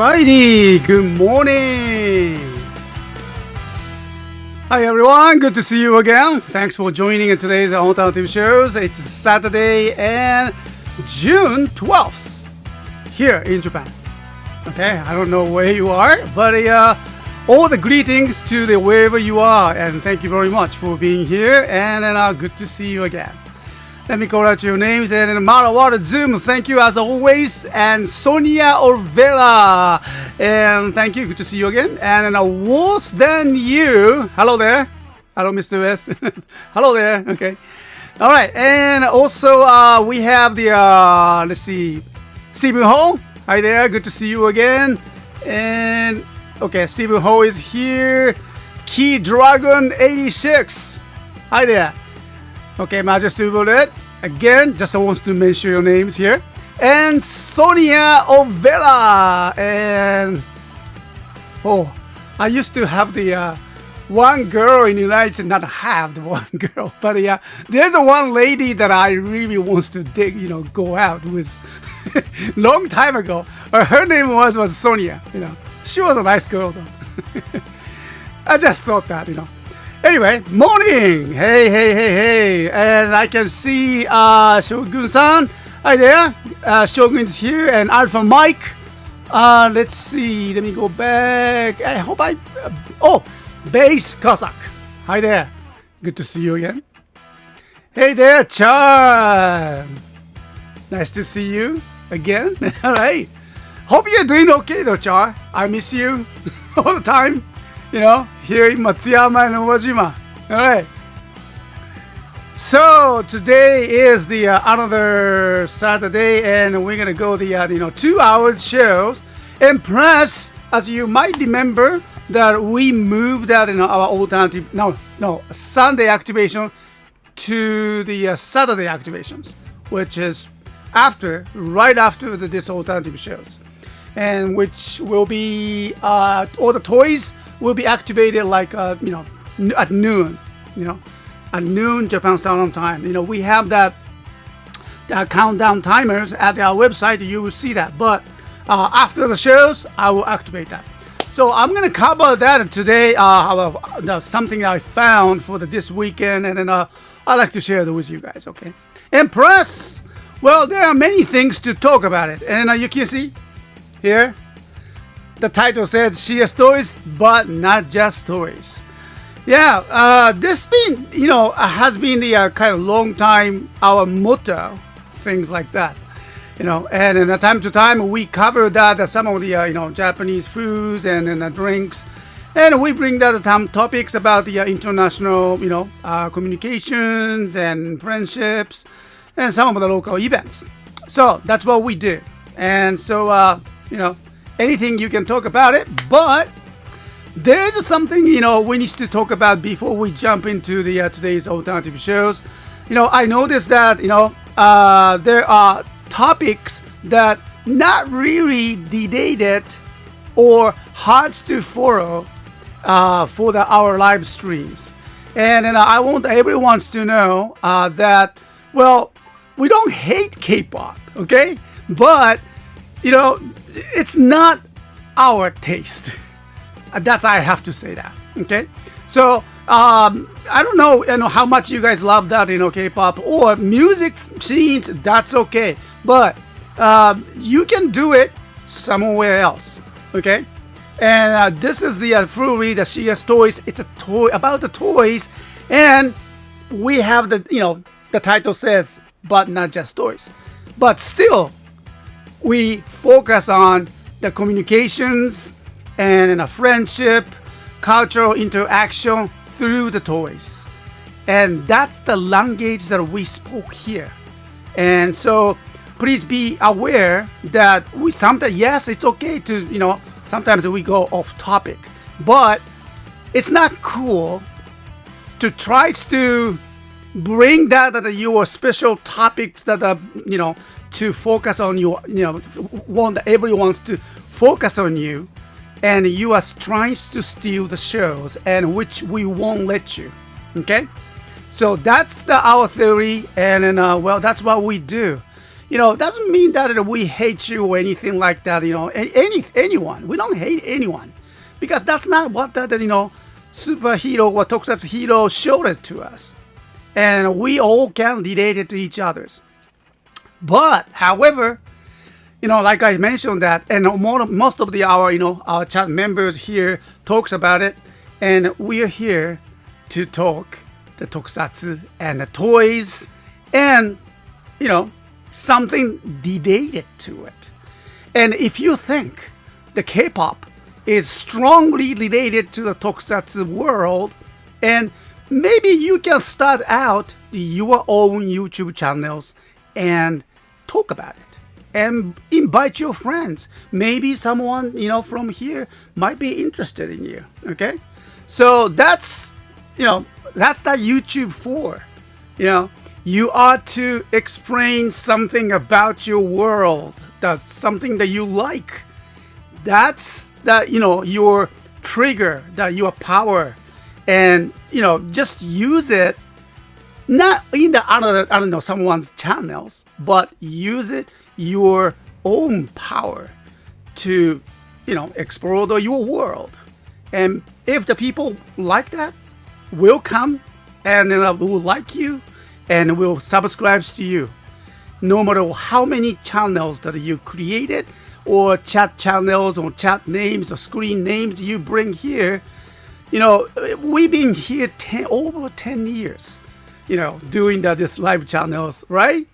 Alrighty, good morning. Hi everyone, good to see you again. Thanks for joining in today's alternative shows. It's Saturday and June 12th here in Japan. Okay, I don't know where you are, but all the greetings to the wherever you are, and thank you very much for being here, and good to see you again. Let me call out your names, and Marawara Zoom, thank you as always, and Sonia Olvera, and thank you, good to see you again, and worse than you, hello there, hello Mr. S, hello there, okay, alright, and also we have the, let's see, Stephen Ho, hi there, good to see you again, and, okay, Stephen Ho is here, Key Dragon 86, hi there. Okay, Majesty Bullet. Again, just wants to mention your names here. And Sonia Ovela. And oh, I used to have the one girl in the United States, not have the one girl, but there's a one lady that I really wants to go out with long time ago. Her name was Sonia. She was a nice girl though. I just thought that, Anyway, morning! Hey. And I can see Shogun-san. Hi there. Shogun's here and Alpha Mike. Let's see. Let me go back. I hope oh, Base Cossack. Hi there. Good to see you again. Hey there, Char. Nice to see you again. Alright. Hope you're doing okay though, Char. I miss you all the time. Here in Matsuyama and Owajima. Alright. So, today is the another Saturday, and we're gonna go the 2-hour shows. And plus, as you might remember, that we moved that in our alternative, Sunday activation to the Saturday activations, which is right after this alternative shows. And which will be, all the toys will be activated like at noon, at noon Japan Standard Time. We have that countdown timers at our website. You will see that, but after the shows, I will activate that. So I'm gonna cover that today. Something I found for this weekend, and then I like to share that with you guys. Okay, and plus, well, there are many things to talk about it, and you can see here. The title says CSTOYS, but not just toys. Yeah, this been, has been the kind of long time our motto, things like that. And in time to time we cover that some of the Japanese foods and drinks, and we bring that topics about the international communications and friendships and some of the local events. So that's what we do, and so anything you can talk about it, but there's something we need to talk about before we jump into the today's alternative shows. I noticed that there are topics that not really related or hard to follow for our live streams, and I want everyone to know that, well, we don't hate K-pop, okay, but it's not our taste. That's, I have to say that. Okay, so I don't know, how much you guys love that, K-pop or music scenes. That's okay, but you can do it somewhere else. Okay, and this is the Fury, the CSTOYS. It's a toy about the toys, and we have the title says, but not just toys, but still. We focus on the communications and a friendship, cultural interaction through the toys. And that's the language that we spoke here. And so please be aware that we sometimes, yes, it's okay to, sometimes we go off topic, but it's not cool to try to bring that your special topics that are, to focus on you, want everyone to focus on you, and you are trying to steal the shows, and which we won't let you. Okay, so that's our theory, and well, that's what we do. doesn't mean that we hate you or anything like that. Anyone. We don't hate anyone, because that's not what that superhero or tokusatsu hero showed it to us, and we all can relate it to each others. But however, like I mentioned that, and most of our chat members here talks about it, and we are here to talk the tokusatsu and the toys, and something related to it. And if you think the K-pop is strongly related to the tokusatsu world, and maybe you can start out your own YouTube channels and talk about it and invite your friends. Maybe someone from here might be interested in you. Okay, so that's that YouTube for. You are to explain something about your world. That's something that you like. That's your trigger, that your power, and just use it. Not in the someone's channels, but use it your own power to explore your world. And if the people like that, will come and will like you and will subscribe to you, no matter how many channels that you created, or chat channels, or chat names, or screen names you bring here. We've been here over 10 years, doing this live channels, right?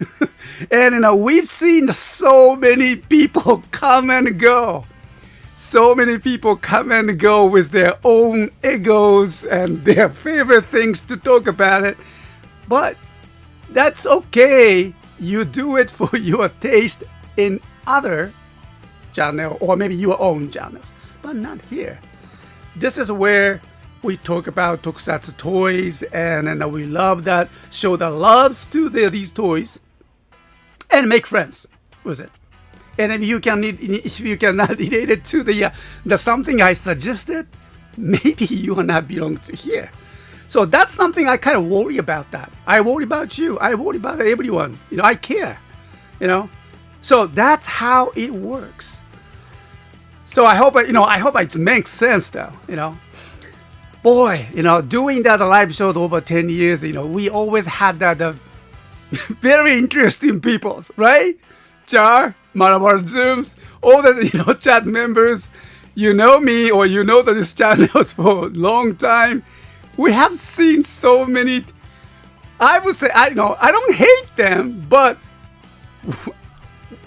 And we've seen so many people come and go. So many people come and go with their own egos and their favorite things to talk about it. But that's okay. You do it for your taste in other channel, or maybe your own channels, but not here. This is where we talk about tokusatsu toys, and we love that, show the loves to these toys, and make friends with it. And if you cannot relate it to the something I suggested, maybe you are not belong to here. So that's something I kind of worry about. That I worry about you. I worry about everyone. I care. So that's how it works. So I hope it makes sense though. Boy, doing that live show over 10 years, we always had that very interesting people, right? Jar, Maramara Zooms, all the chat members, me, or that this channel for a long time. We have seen so many. I would say I don't hate them, but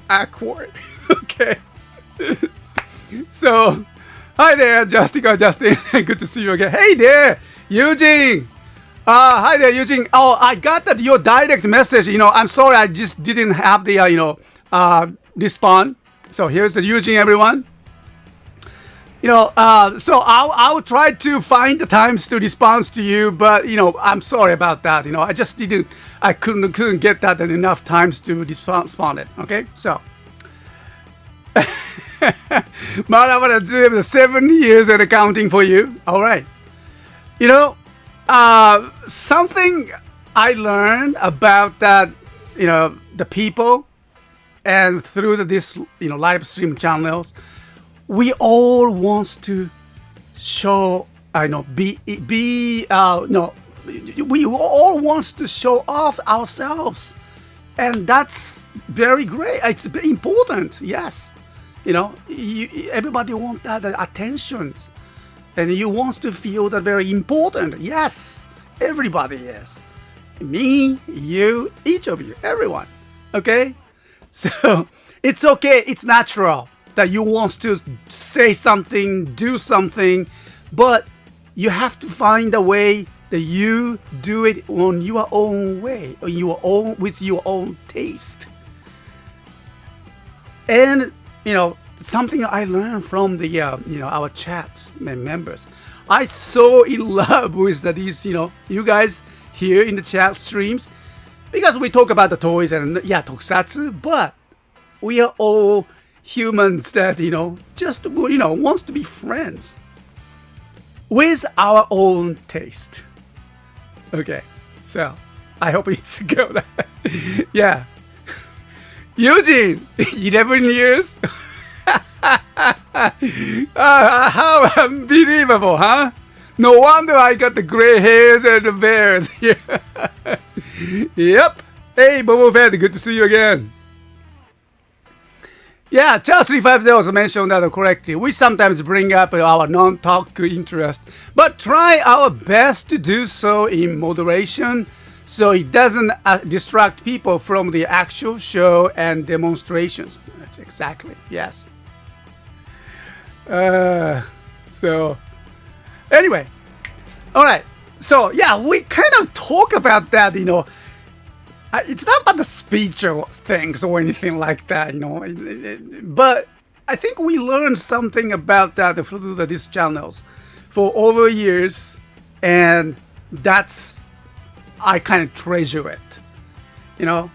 awkward. Okay. So, hi there, Justin. Good to see you again. Hey there, Eugene. Hi there, Eugene. Oh, I got your direct message. I'm sorry, I just didn't have the respond. So here's the Eugene, everyone. So I'll try to find the times to respond to you, but I'm sorry about that. I couldn't get that enough times to respond it. Okay, so. Maramara Zoom, 7 years and accounting for you. All right. Something I learned about that, the people, and through this, live stream channels, we all wants to show, we all wants to show off ourselves, and that's very great. It's important, yes. Everybody wants that attention, and you wants to feel that very important. Yes, everybody is. Me, you, each of you, everyone. Okay, so it's okay. It's natural that you wants to say something, do something, but you have to find a way that you do it on your own way, on with your own taste. And something I learned from the our chat members. I so in love with these you guys here in the chat streams, because we talk about the toys and tokusatsu, but we are all humans that just wants to be friends with our own taste. Okay, so I hope it's good. Yeah. Eugene, 11 years? How unbelievable, huh? No wonder I got the gray hairs and the bears here. Yep. Hey, Bobo Fett, good to see you again. Yeah, Charles 350 also mentioned that correctly. We sometimes bring up our non-talk interest, but try our best to do so in moderation so it doesn't distract people from the actual show and demonstrations. That's exactly, yes. So, anyway, all right. So, yeah, we kind of talk about that, you know. It's not about the spiritual things or anything like that, you know. But I think we learned something about that through these channels for over years, and I kind of treasure it, you know.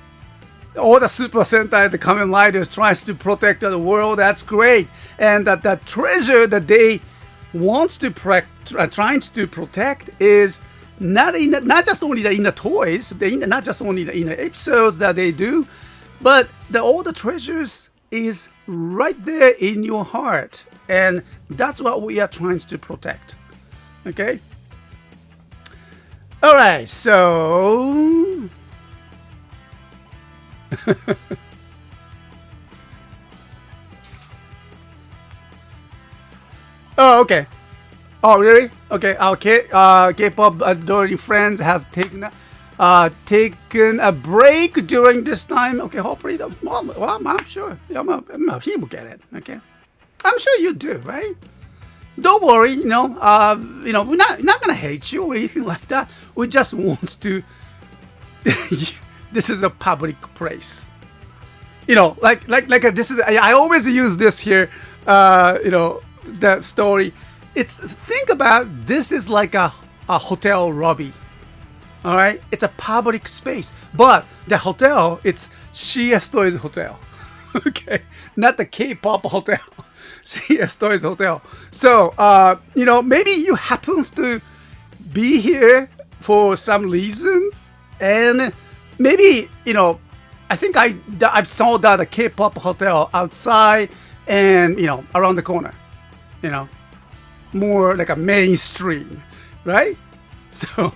All the Super Sentai, the Kamen Riders tries to protect the world. That's great, and that treasure that they wants to trying to protect is not just only in the toys, not just only in the episodes that they do, but all the treasures is right there in your heart, and that's what we are trying to protect. Okay. All right, so. Oh, okay. Oh, really? Okay. Our K-pop adoring friends has taken a break during this time. Okay, hopefully, well, I'm sure he will get it. Okay, I'm sure you do, right? Don't worry. You know, we're not gonna hate you or anything like that. We just want to. This is a public place. You know, like this is. I always use this here. That story. Think about this is like a hotel lobby. All right, it's a public space, but the hotel it's CSTOYS hotel. Okay, not the K-pop hotel. CSTOYS hotel. So maybe you happens to be here for some reasons, and maybe I think I saw that a K-pop hotel outside and around the corner. More like a mainstream, right? So,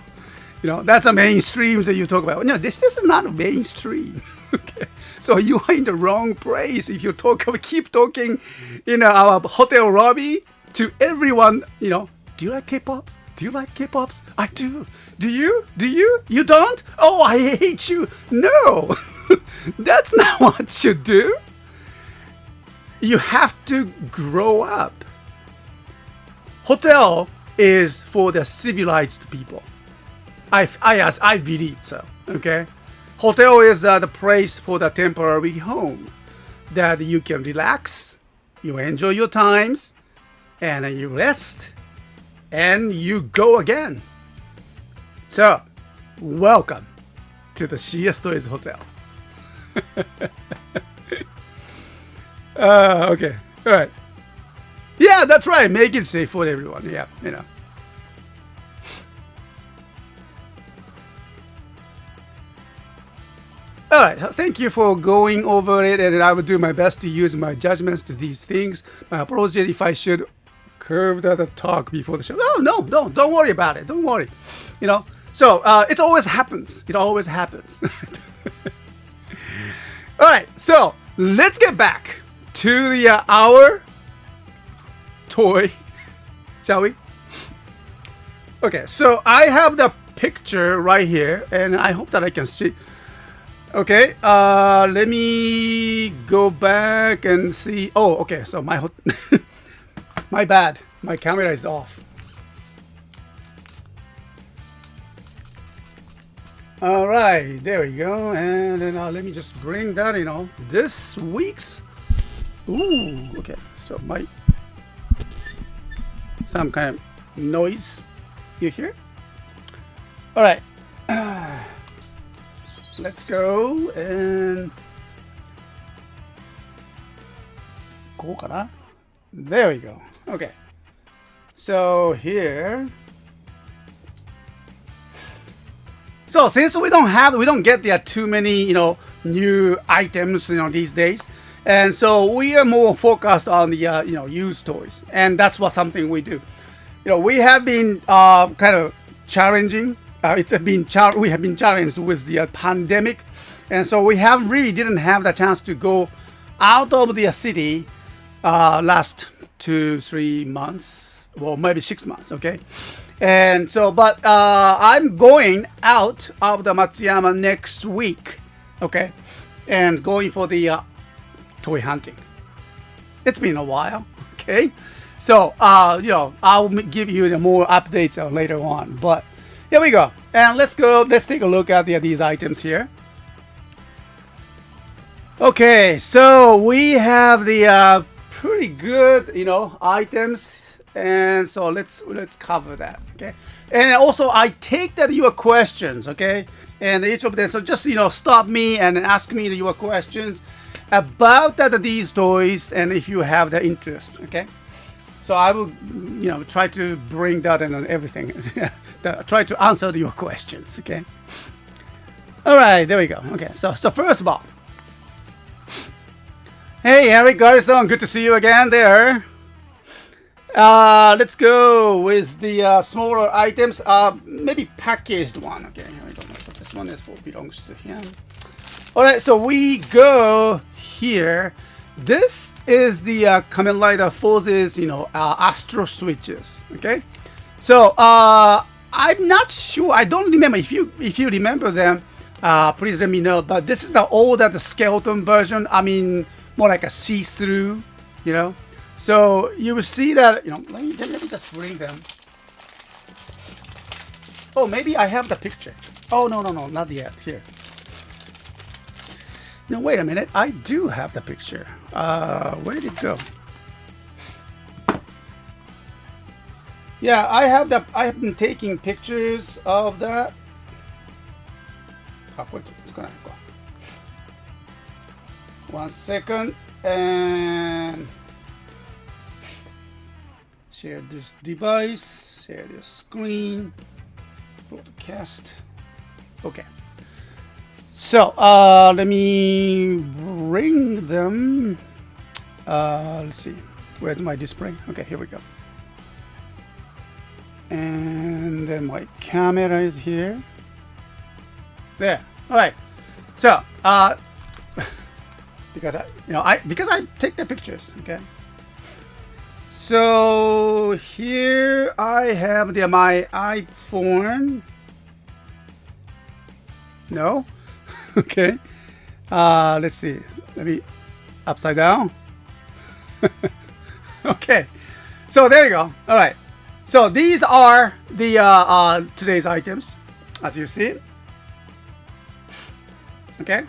that's a mainstream that you talk about. No, this is not a mainstream. Okay, so you are in the wrong place if you keep talking in our hotel lobby to everyone. Do you like K-pops? Do you like K-pops? I do. Do you? Do you? You don't? Oh, I hate you. No, that's not what you do. You have to grow up. Hotel is for the civilized people. I believe so. Okay, hotel is the place for the temporary home that you can relax, you enjoy your times, and you rest, and you go again. So, welcome to the CSTOYS Hotel. Okay, all right. Yeah, that's right. Make it safe for everyone. Yeah, All right. Thank you for going over it, and I will do my best to use my judgments to these things. My apology if I should curve the talk before the show. No, don't worry about it. Don't worry. So it always happens. It always happens. All right. So let's get back to the our toy, shall we? Okay, so I have the picture right here, and I hope that I can see. Okay, let me go back and see. Oh, okay, so my my bad, my camera is off. All right, there we go, and then let me just bring that, this week's. Ooh, okay, so some kind of noise you hear. All right, let's go and there we go. Okay, so here So since we don't get there too many, new items, these days, and so we are more focused on the, used toys, and that's something we do. We have been kind of challenging. We have been challenged with the pandemic, and so we didn't have the chance to go out of the city last 2-3 months, well, maybe 6 months. Okay. And so, but I'm going out of the Matsuyama next week, okay, and going for the toy hunting. It's been a while, okay. So, I'll give you the more updates later on. But here we go, and let's take a look at these items here. Okay, so we have the pretty good, items. And so let's cover that, okay. And also I take that your questions, okay, and each of them. So just stop me and ask me your questions about these toys, and if you have the interest, okay. So I will try to bring that and everything, try to answer your questions, okay. All right, there we go. Okay, so first of all, hey Eric Garrison, good to see you again there. Let's go with the smaller items. Maybe packaged one. Okay, here we go. So this one belongs to him. All right, so we go here. This is the Kamen Rider Forces, Astro switches. Okay, so I'm not sure. I don't remember. If you remember them, please let me know. But this is the older skeleton version. I mean, more like a see-through, So you will see that, let me just bring them. Oh, maybe I have the picture. Oh, no, not yet. Here. No, wait a minute. I do have the picture. Where did it go? Yeah, I have been taking pictures of that. It's gonna go. 1 second, and share this device, share this screen, broadcast. Okay. So let me bring them. Let's see. Where's my display? Okay, here we go. And then my camera is here. There. All right. So because I take the pictures. Okay. So here I have my iPhone. No. Okay. Let's see. Let me upside down. Okay. So there you go. All right. So these are the today's items, as you see. Okay.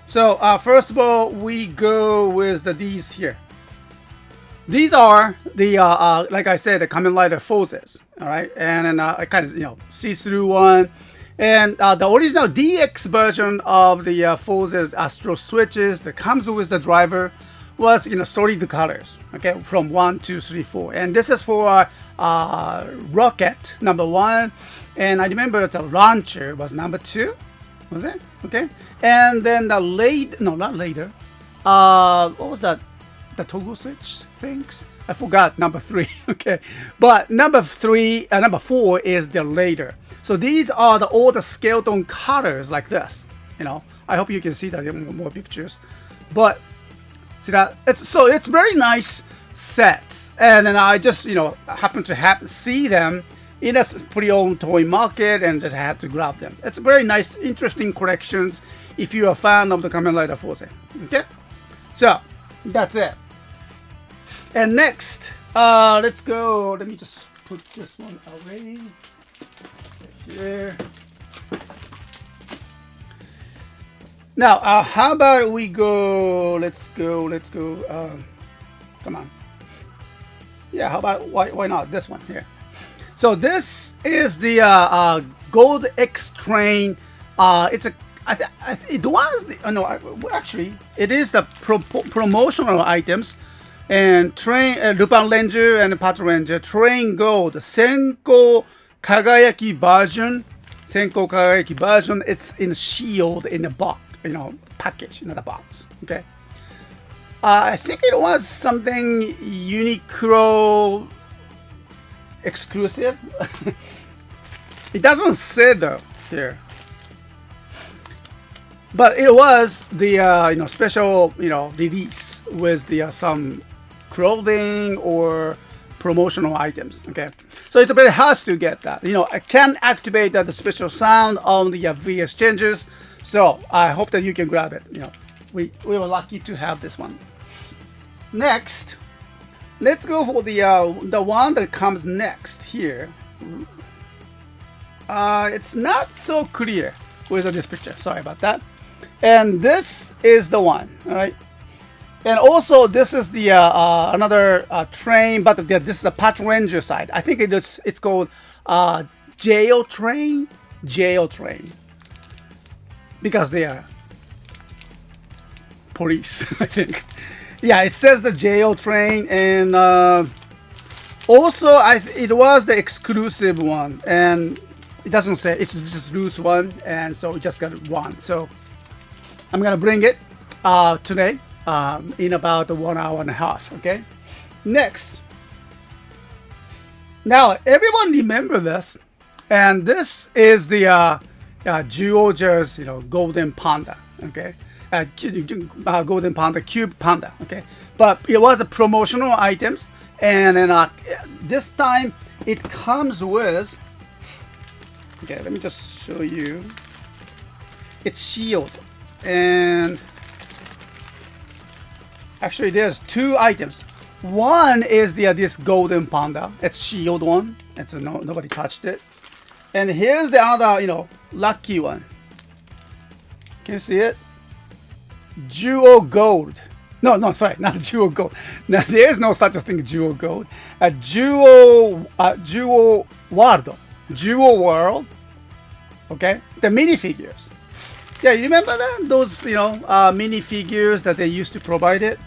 So first of all, we go with these here. These are the like I said, the Kamen Rider Forces. All right, and then I kind of see-through one, and the original DX version of the Forces Astro switches that comes with the driver was solid colors. Okay, from 1, 2, 3, 4, and this is for Rocket #1, and I remember the Launcher was #2. Was it? Okay, and then the not later. What was that? The toggle switch things? I forgot #3. Okay, but number 4 is the later. So these are all the skeleton colors like this. I hope you can see that in more pictures. But see that it's very nice sets, and then I just happen to see them in a pre-owned toy market and just had to grab them. It's very nice, interesting collections if you're a fan of the Kamen Rider Force. Okay, so that's it. And next, let's go. Let me just put this one away here. Now, how about we go? Let's go. Come on. Yeah, how about why not this one here? So this is the Gold X Train. It's a it was actually it is the promotional items. And train Lupin Ranger and Patrol Ranger Train Gold Senko Kagayaki version. Senko Kagaeki version, it's in shield in a box, package, not a box. Okay. I think it was something Uniqlo exclusive. It doesn't say though here, but it was the special release with the some clothing or promotional items. Okay, so it's very hard to get that. I can activate the special sound on the VS changes. So I hope that you can grab it. We were lucky to have this one. Next, let's go for the one that comes next here. It's not so clear with this picture. Sorry about that. And this is the one. All right. And also, this is the another train, but this is the GaoRanger side. I think it's called jail train, because they are police. I think. Yeah, it says the jail train, and also it was the exclusive one, and it doesn't say, it's just loose one, and so we just got one. So I'm gonna bring it today. In about 1 hour and a half. Okay. Next. Now everyone remember this, and this is the GaoRanger's golden panda. Okay. Golden panda, cube panda. Okay. But it was a promotional items, and then this time it comes with. Okay. Let me just show you. It's shield, and actually, there's two items. One is this golden panda. It's shield one. It's nobody touched it. And here's the other, lucky one. Can you see it? Jewel gold. No, sorry, not jewel gold. Now, there is no such a thing, jewel gold. Jewel world. Okay, the minifigures. Yeah, you remember that? Those, minifigures that they used to provide it.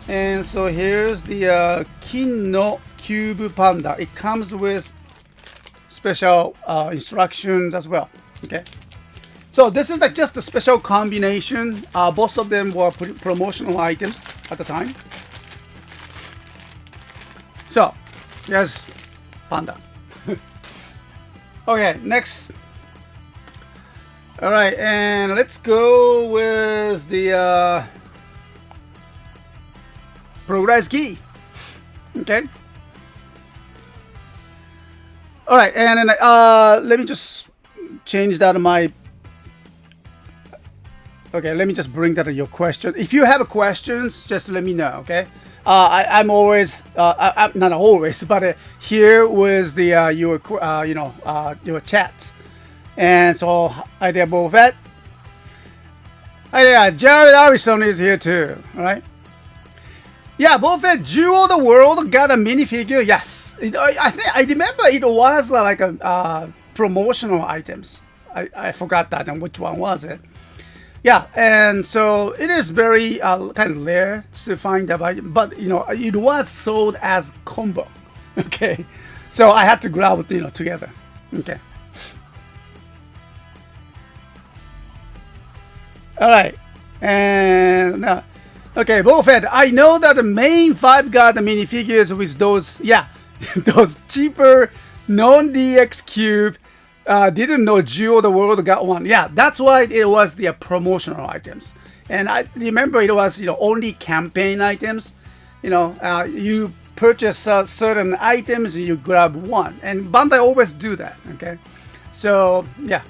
And so here's the Kin no Cube Panda. It comes with special instructions as well. Okay. So this is just a special combination. Both of them were promotional items at the time. So, yes, Panda. Okay, next. All right, and let's go with the Progrise key. Okay. All right, and then let me just change that to my. Okay, let me just bring that to your question. If you have questions, just let me know. Okay. I'm always, I'm not always, but here with the your chats. And so, hi there, Buffett. Hi there, Jared Harrison is here too. All right. Yeah, Buffett, Jewel the World got a minifigure. Yes, I remember it was like a promotional items. I forgot that and which one was it. Yeah, and so it is very kind of rare to find that, but it was sold as combo. Okay, so I had to grab it together. Okay. All right, and now, okay, Buffett. I know that the main 5 got the minifigures with those, those cheaper non-DX cube. Didn't know Jewel the World got one. Yeah, that's why it was the promotional items. And I remember it was only campaign items. You purchase certain items, you grab one, and Bandai always do that. Okay, so yeah.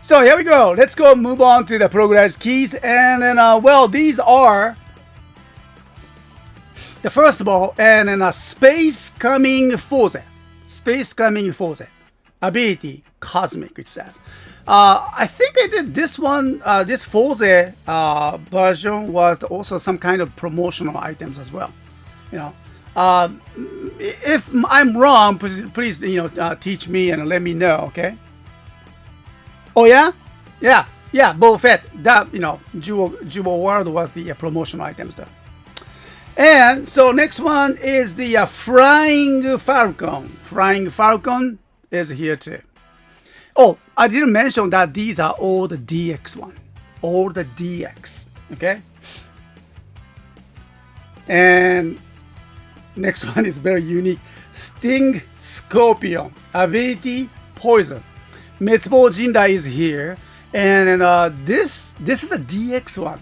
So here we go. Let's go move on to the Progrise keys. And then, well, these are the first of all, and then Space Coming Force. Space Coming Force. Ability Cosmic, it says. I think they did this one, this Force version was also some kind of promotional items as well. If I'm wrong, please teach me and let me know, okay? Oh yeah, yeah. Buffett. That Jewel World was the promotional items though. And so next one is the Flying Falcon. Flying Falcon. is here too. Oh, I didn't mention that these are all the DX one. All the DX. Okay? And next one is very unique. Sting Scorpion. Ability Poison. Metsubo Jindai is here. And this is a DX one.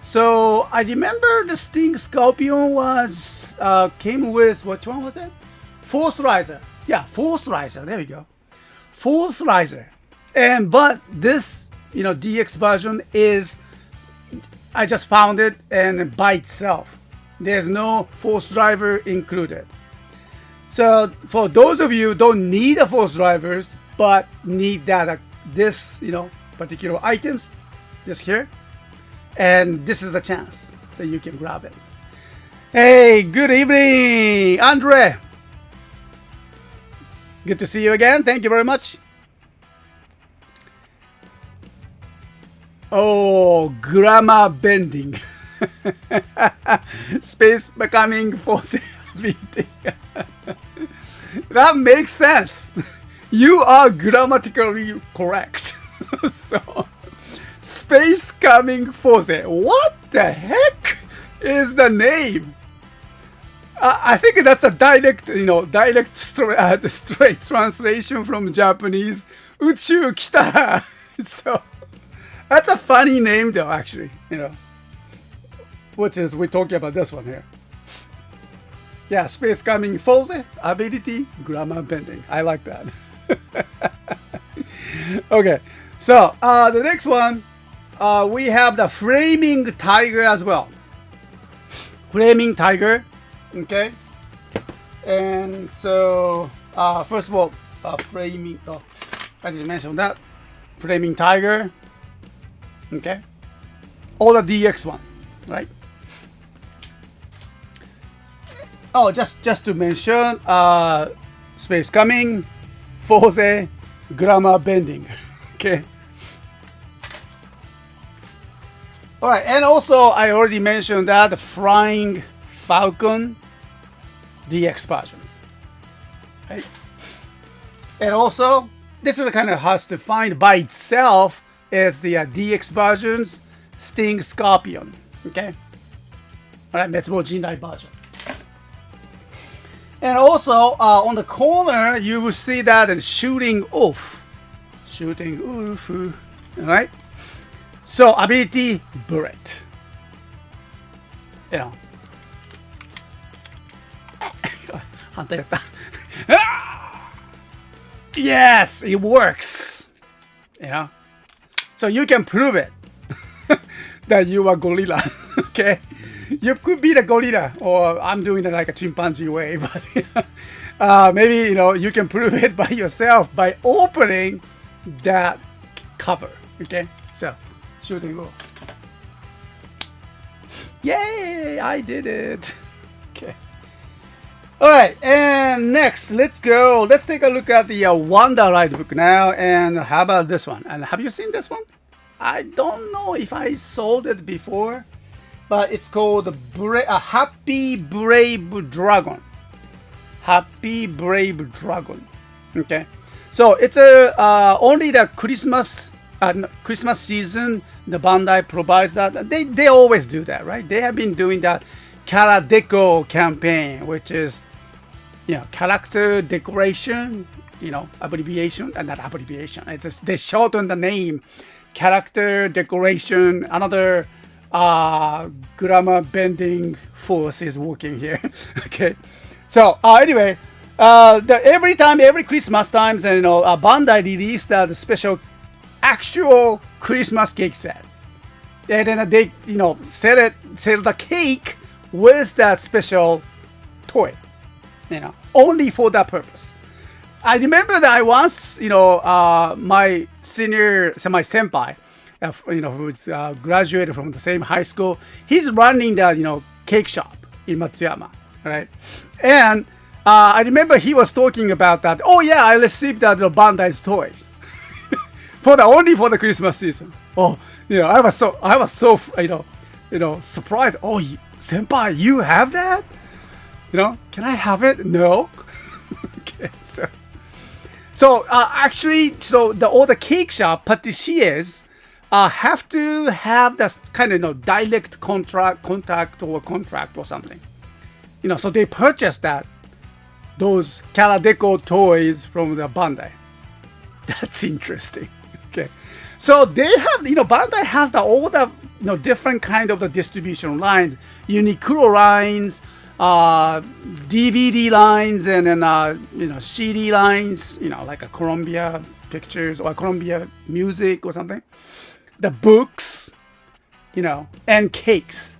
So I remember the Sting Scorpion was came with, which one was it? Force Riser. Yeah, Force Riser. There we go. Force Riser. And but this, DX version is, I just found it and by itself. There's no force driver included. So for those of you who don't need a force drivers but need that this particular items, this here, and this is the chance that you can grab it. Hey, good evening, Andre. Good to see you again. Thank you very much. Oh, grammar bending. Space becoming force ability. That makes sense. You are grammatically correct. So, space coming force. What the heck is the name? I think that's a direct, straight translation from Japanese. Uchu kita. So, that's a funny name though, actually, which is, we're talking about this one here. Yeah, space coming force, ability, grammar bending. I like that. Okay, so the next one, we have the flaming tiger as well. Flaming tiger, okay. And so, first of all, flaming, I didn't mention that. Flaming tiger, okay. All the DX one, right? Oh, just to mention, space coming, force, grammar bending. Okay. All right, and also I already mentioned that the Flying Falcon DX versions. Right? And also, this is kind of hard to find by itself is the DX versions, Sting Scorpion. Okay. All right, Metsubo Jindai version. And also, on the corner, you will see that shooting off. Shooting off. Alright? So, ability, bullet. Yes, it works. So, you can prove it that you are gorilla. Okay? You could be the gorilla, or I'm doing it like a chimpanzee way, but maybe you can prove it by yourself by opening that cover. Okay, so shooting off. Yay! I did it. Okay. All right, and next, let's go. Let's take a look at the Wonder Ride book now. And how about this one? And have you seen this one? I don't know if I sold it before. But it's called Happy Brave Dragon. Happy Brave Dragon. Okay, so it's only the Christmas season. The Bandai provides that. They always do that, right? They have been doing that Kara Deco campaign, which is character decoration. Abbreviation and not abbreviation. It's just, they shorten the name. Character decoration. Another. Grammar bending force is working here. Okay, so anyway, every Christmas times, and Bandai released the special actual Christmas cake set, and then they sell the cake with that special toy, only for that purpose. I remember that I once, my senpai. Who's graduated from the same high school. He's running that, cake shop in Matsuyama, right? And I remember he was talking about that. Oh yeah, I received that Bandai's toys only for the Christmas season. Oh, I was so surprised. Oh, senpai, you have that? Can I have it? No. Okay, so So actually, so all the cake shop patissiers have to have this kind of direct contact or something. So they purchase those Caladeco toys from the Bandai. That's interesting. Okay, so they have Bandai has all the different kind of the distribution lines, Uniqlo lines, DVD lines, and then CD lines, like a Columbia Pictures or Columbia Music or something. The books, and cakes,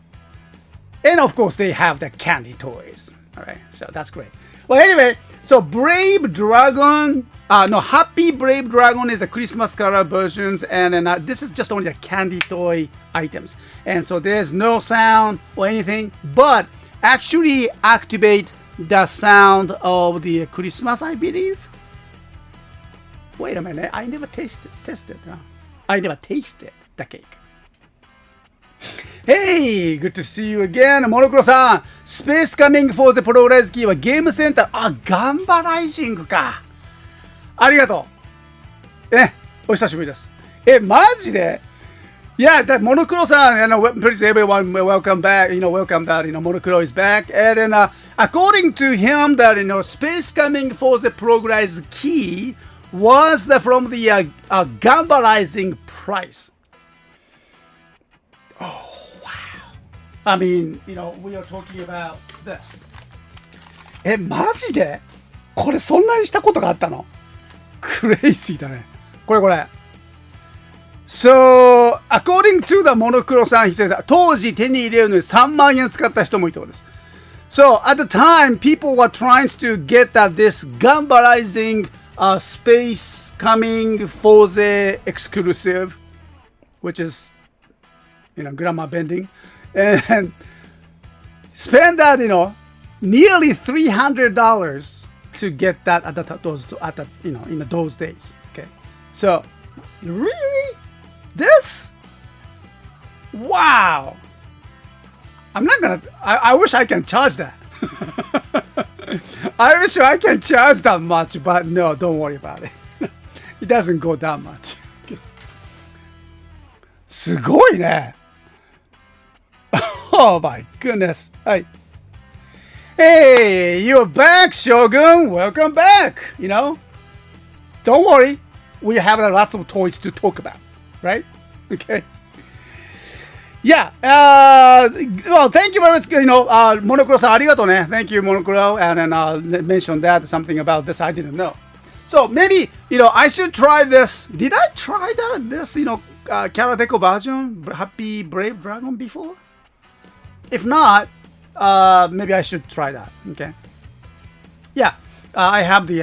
and of course they have the candy toys. All right, so that's great. Well, anyway, so Brave Dragon, Happy Brave Dragon is a Christmas color versions, and then this is just only the candy toy items, and so there's no sound or anything, but actually activate the sound of the Christmas, I believe. Wait a minute, I never tested. I never tasted the cake. Hey, good to see you again, モノクロさん。スペースカミングフォーゼプログライズキーはゲームセンター。ガンバライジングか。ありがとう。お久しぶりです。マジで Yeah, that Monocro san, please everyone welcome back. Welcome that Monocro is back, and then according to him, that space coming for the Progrise key was from the Gambalizing price. Oh wow! I mean, we are talking about this. マジでこれそんなにしたことがあったの？クレイジーだね。これ。So, according to the Monocro san, he says, 当時手に入れるのに3万円使った人もいたそうです。So, at the time, people were trying to get this Gambalizing space coming for the exclusive, which is, grammar bending, and spend that, nearly $300 to get that in those days. Okay. So, really? This? Wow! I'm not gonna. I wish I can charge that. I wish I can charge that much, but no, don't worry about it. It doesn't go that much. すごいね。Oh my goodness. Hey, you're back, Shogun. Welcome back. Don't worry. We have lots of toys to talk about. Right? Okay. Yeah. Well, thank you very much. Monocro san, arigato ne. Thank you, Monocro. And then mentioned that something about this I didn't know. So maybe I should try this. Did I try this Caladeco version, Happy Brave Dragon before? If not, maybe I should try that. Okay. Yeah. I have the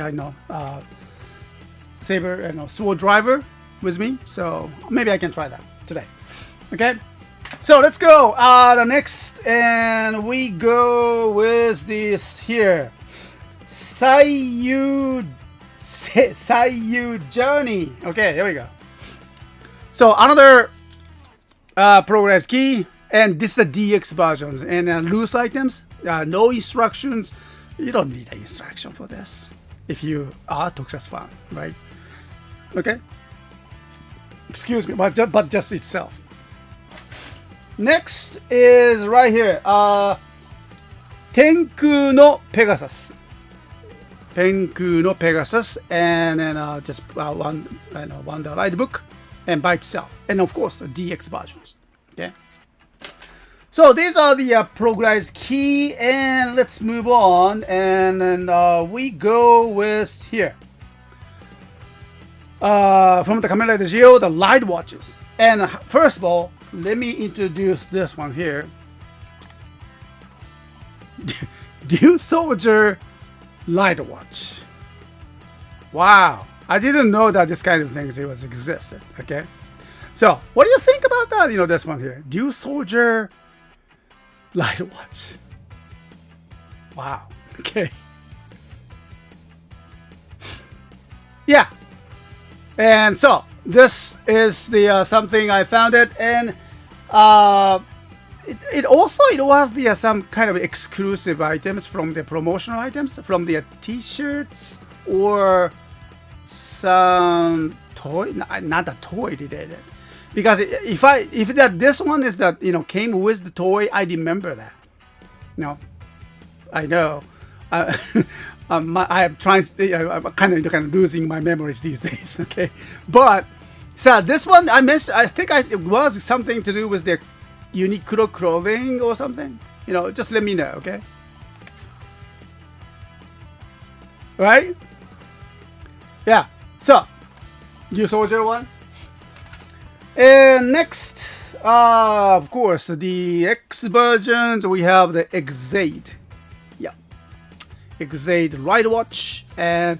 saber sword driver with me, so maybe I can try that today. Okay, so let's go the next, and we go with this here, Seiyu Journey. Okay, here we go. So another Progrise key, and this is a DX versions, and loose items, no instructions. You don't need an instruction for this if you are a Tokusatsu fan, right? Okay. Excuse me, but just itself. Next is right here. Tenku no Pegasus. Tenku no Pegasus, and then just one the ride book, and by itself, and of course the DX versions. Okay. So these are the Progrise key, and let's move on, and then we go with here. From the Kamen Rider Geo, the light watches. And first of all, let me introduce this one here. Dew Soldier light watch. Wow, I didn't know that this kind of things existed. Okay, so what do you think about that? This one here, Dew Soldier light watch. Wow. Okay. Yeah. And so this is the something I found it, and it was the some kind of exclusive items from the promotional items, from the t-shirts or some toy, not the toy related, because if this one is that came with the toy, I remember that. No, I know. I'm trying to. I'm kind of losing my memories these days. Okay, but so this one I mentioned. I think it was something to do with their Uniqlo clothing or something. Just let me know. Okay. Right? Yeah. So, you soldier one. And next, of course, the X versions. We have the Exade. Yeah. Exade Ride Watch. And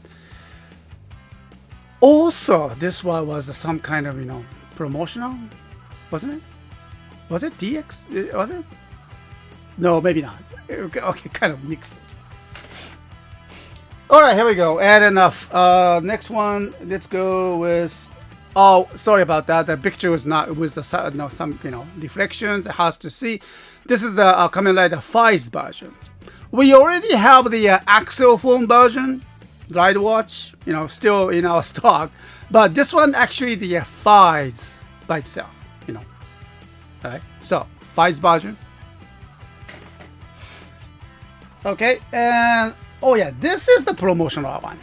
also, this one was some kind of, promotional. Wasn't it? Was it DX? Was it? No, maybe not. Okay, kind of mixed. All right, here we go. And enough. Next one. Let's go with. Oh, sorry about that. The picture was not. It was the some reflections. It has to see. This is the Kamen Rider 5 version. We already have the Axel phone version, Ride Watch. Still in our stock. But this one actually the 5 by itself. All right. So 5 version. Okay, and. Oh yeah, this is the promotional one.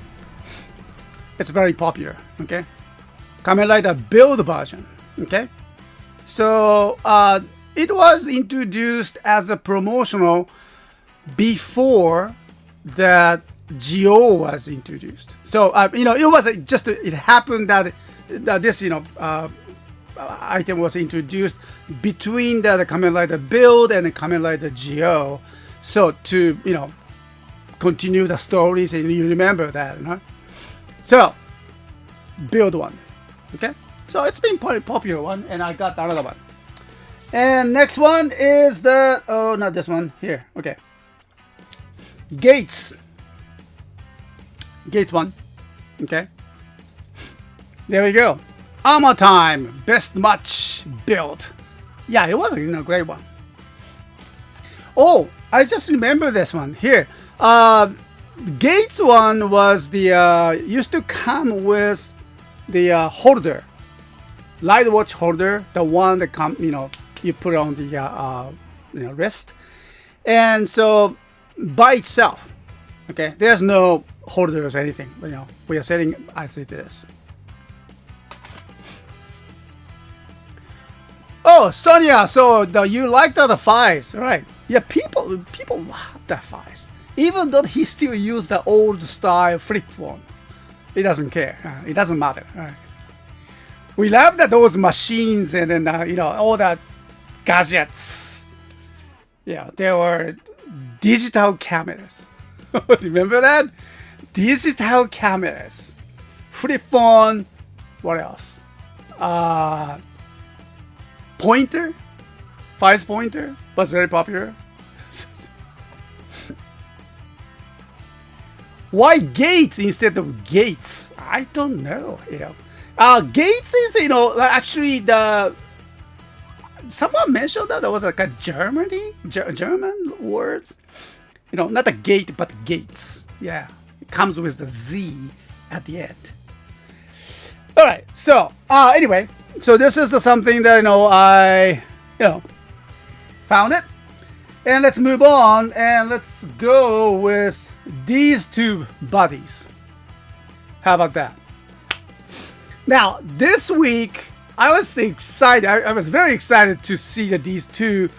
It's very popular, okay? Kamen Rider build version, okay? So it was introduced as a promotional before that GO was introduced. So it was just it happened that this item was introduced between the Kamen Rider build and the Kamen Rider GO. So to continue the stories, and you remember that, So, build one, okay? So it's been pretty popular one, and I got another one. And next one is the not this one here, okay? Gates one, okay? There we go. Armor time, best match build. Yeah, it was a great one. Oh, I just remember this one here. Gates one was the used to come with the holder, light watch holder, the one that you put on the wrist, and so by itself, okay, there's no holders or anything. We are setting as it is. Oh, Sonia, so you like the 5s, right? Yeah, people love the 5s. Even though he still use the old style flip phones, he doesn't care. It doesn't matter. Right? We love those machines and then all that gadgets. Yeah, there were digital cameras. Remember that? Digital cameras, flip phone. What else? Pointer, 5 pointer was very popular. Why Gates instead of Gates? I don't know. Gates is actually someone mentioned that there was like a German words. Not a gate but Gates. Yeah, it comes with the Z at the end. All right. So anyway, so this is something that I found it. And let's move on and let's go with these two buddies. How about that? Now, this week, I was excited. I was very excited to see that these two,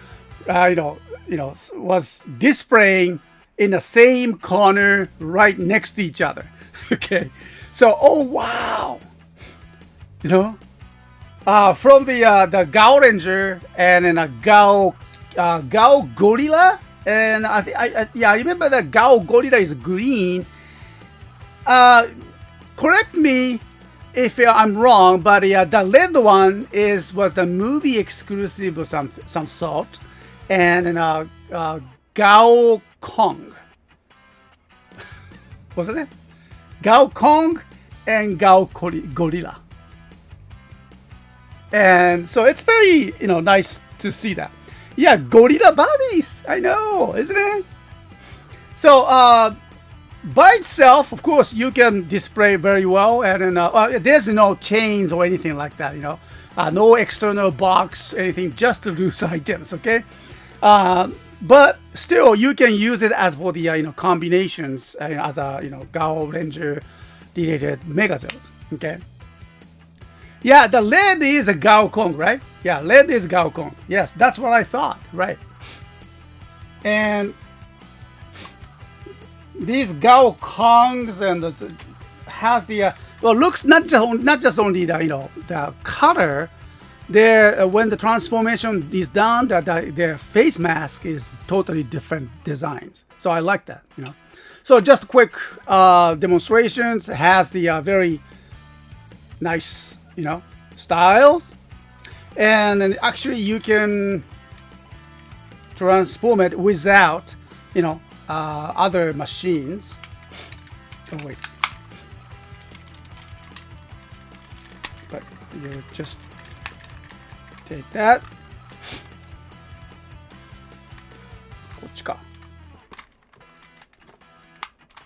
was displaying in the same corner right next to each other. Okay. So, oh, wow. From the GaoRanger and then a Gao Gorilla, and I remember that Gao Gorilla is green. Correct me if I'm wrong, but the red one was the movie exclusive of some sort, and then Gao Kong, wasn't it? Gao Kong and Gao Gorilla, and so it's very nice to see that. Yeah, gorilla bodies. I know, isn't it? So by itself, of course, you can display very well, and then there's no chains or anything like that. No external box, anything, just loose items. Okay, but still, you can use it as for the combinations as a GaoRanger related megazords. Okay. Yeah, the lead is a Gao Kong, right? Yeah, lead is Gao Kong. Yes, that's what I thought, right? And these Gao Kongs and has the well, looks not just only the color. There, when the transformation is done, their face mask is totally different designs. So I like that, So just quick demonstrations. Has the very nice, styles, and then actually you can transform it without, other machines. Oh wait, but you just take that. こっちか。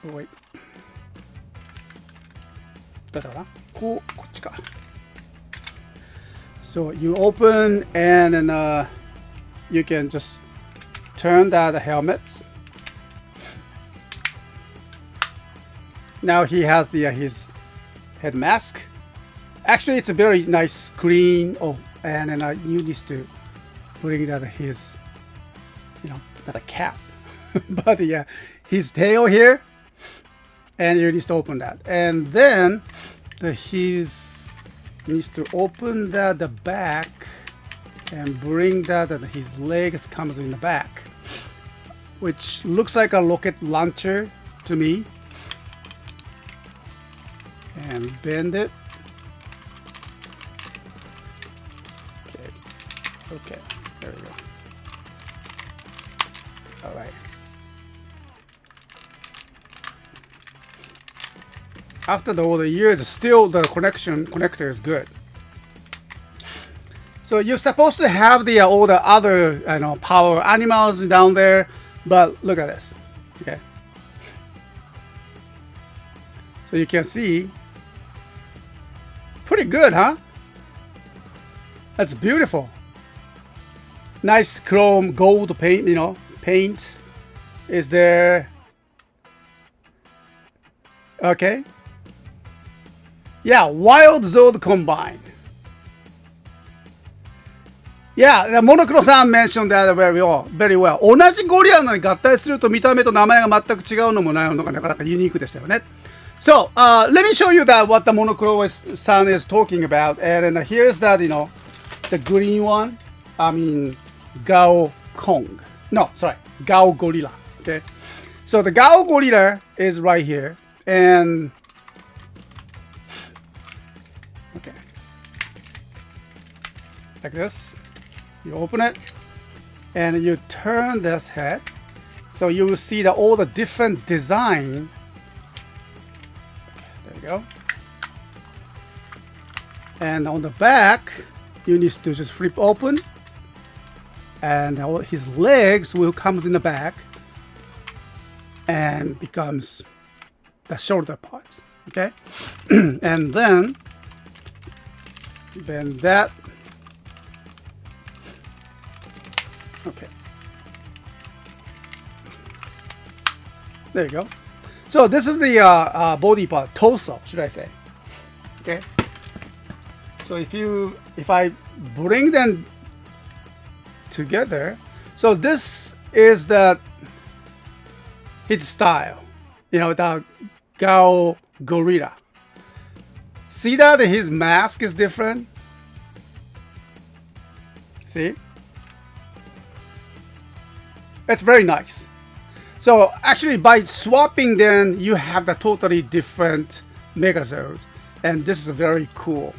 Oh wait. だったかな？こっちか。So you open and then you can just turn the helmets. Now he has his head mask. Actually, it's a very nice green. Oh, and then you need to bring his, not a cap, but yeah, his tail here, and you need to open that, and then his needs to open the back and bring that, and his legs comes in the back, which looks like a rocket launcher to me. And bend it. Okay, there we go. All right. After all the years, still the connector is good. So you're supposed to have all the other power animals down there, but look at this. Okay. So you can see, pretty good, huh? That's beautiful. Nice chrome gold paint, paint is there. Okay. Yeah, Wild Zord combined. Yeah, Monocro-san mentioned that very well. 同じゴリラなのに合体すると見た目と名前が全く違うのもないのがなかなかユニークでしたよね。So, let me show you what the Monocro-san is talking about. And then here's that, the green one. I mean, Gao Kong. No, sorry, Gao Gorilla. Okay. So the Gao Gorilla is right here. And, okay. Like this. You open it. And you turn this head. So you will see all the different design. There you go. And on the back, you need to just flip open, and his legs will come in the back and becomes the shoulder parts. Okay, and then bend that. Okay, there you go. So this is the body part, torso, should I say? Okay. So if I bring them together, so this is his style, the Gao Gorilla. See that his mask is different? See? It's very nice. So actually by swapping then you have the totally different megazords, and this is very cool.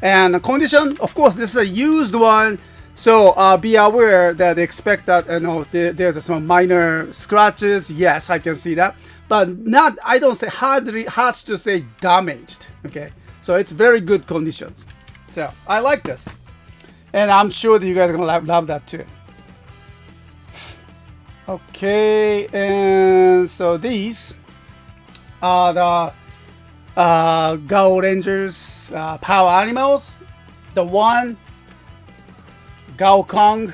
And condition, of course, this is a used one, so be aware that they expect that there's some minor scratches. Yes, I can see that, but not. I don't say hard to say damaged. Okay, so it's very good conditions. So I like this, and I'm sure that you guys are gonna love that too. Okay, and so these the GaoRangers Power Animals. The one, Gao Kong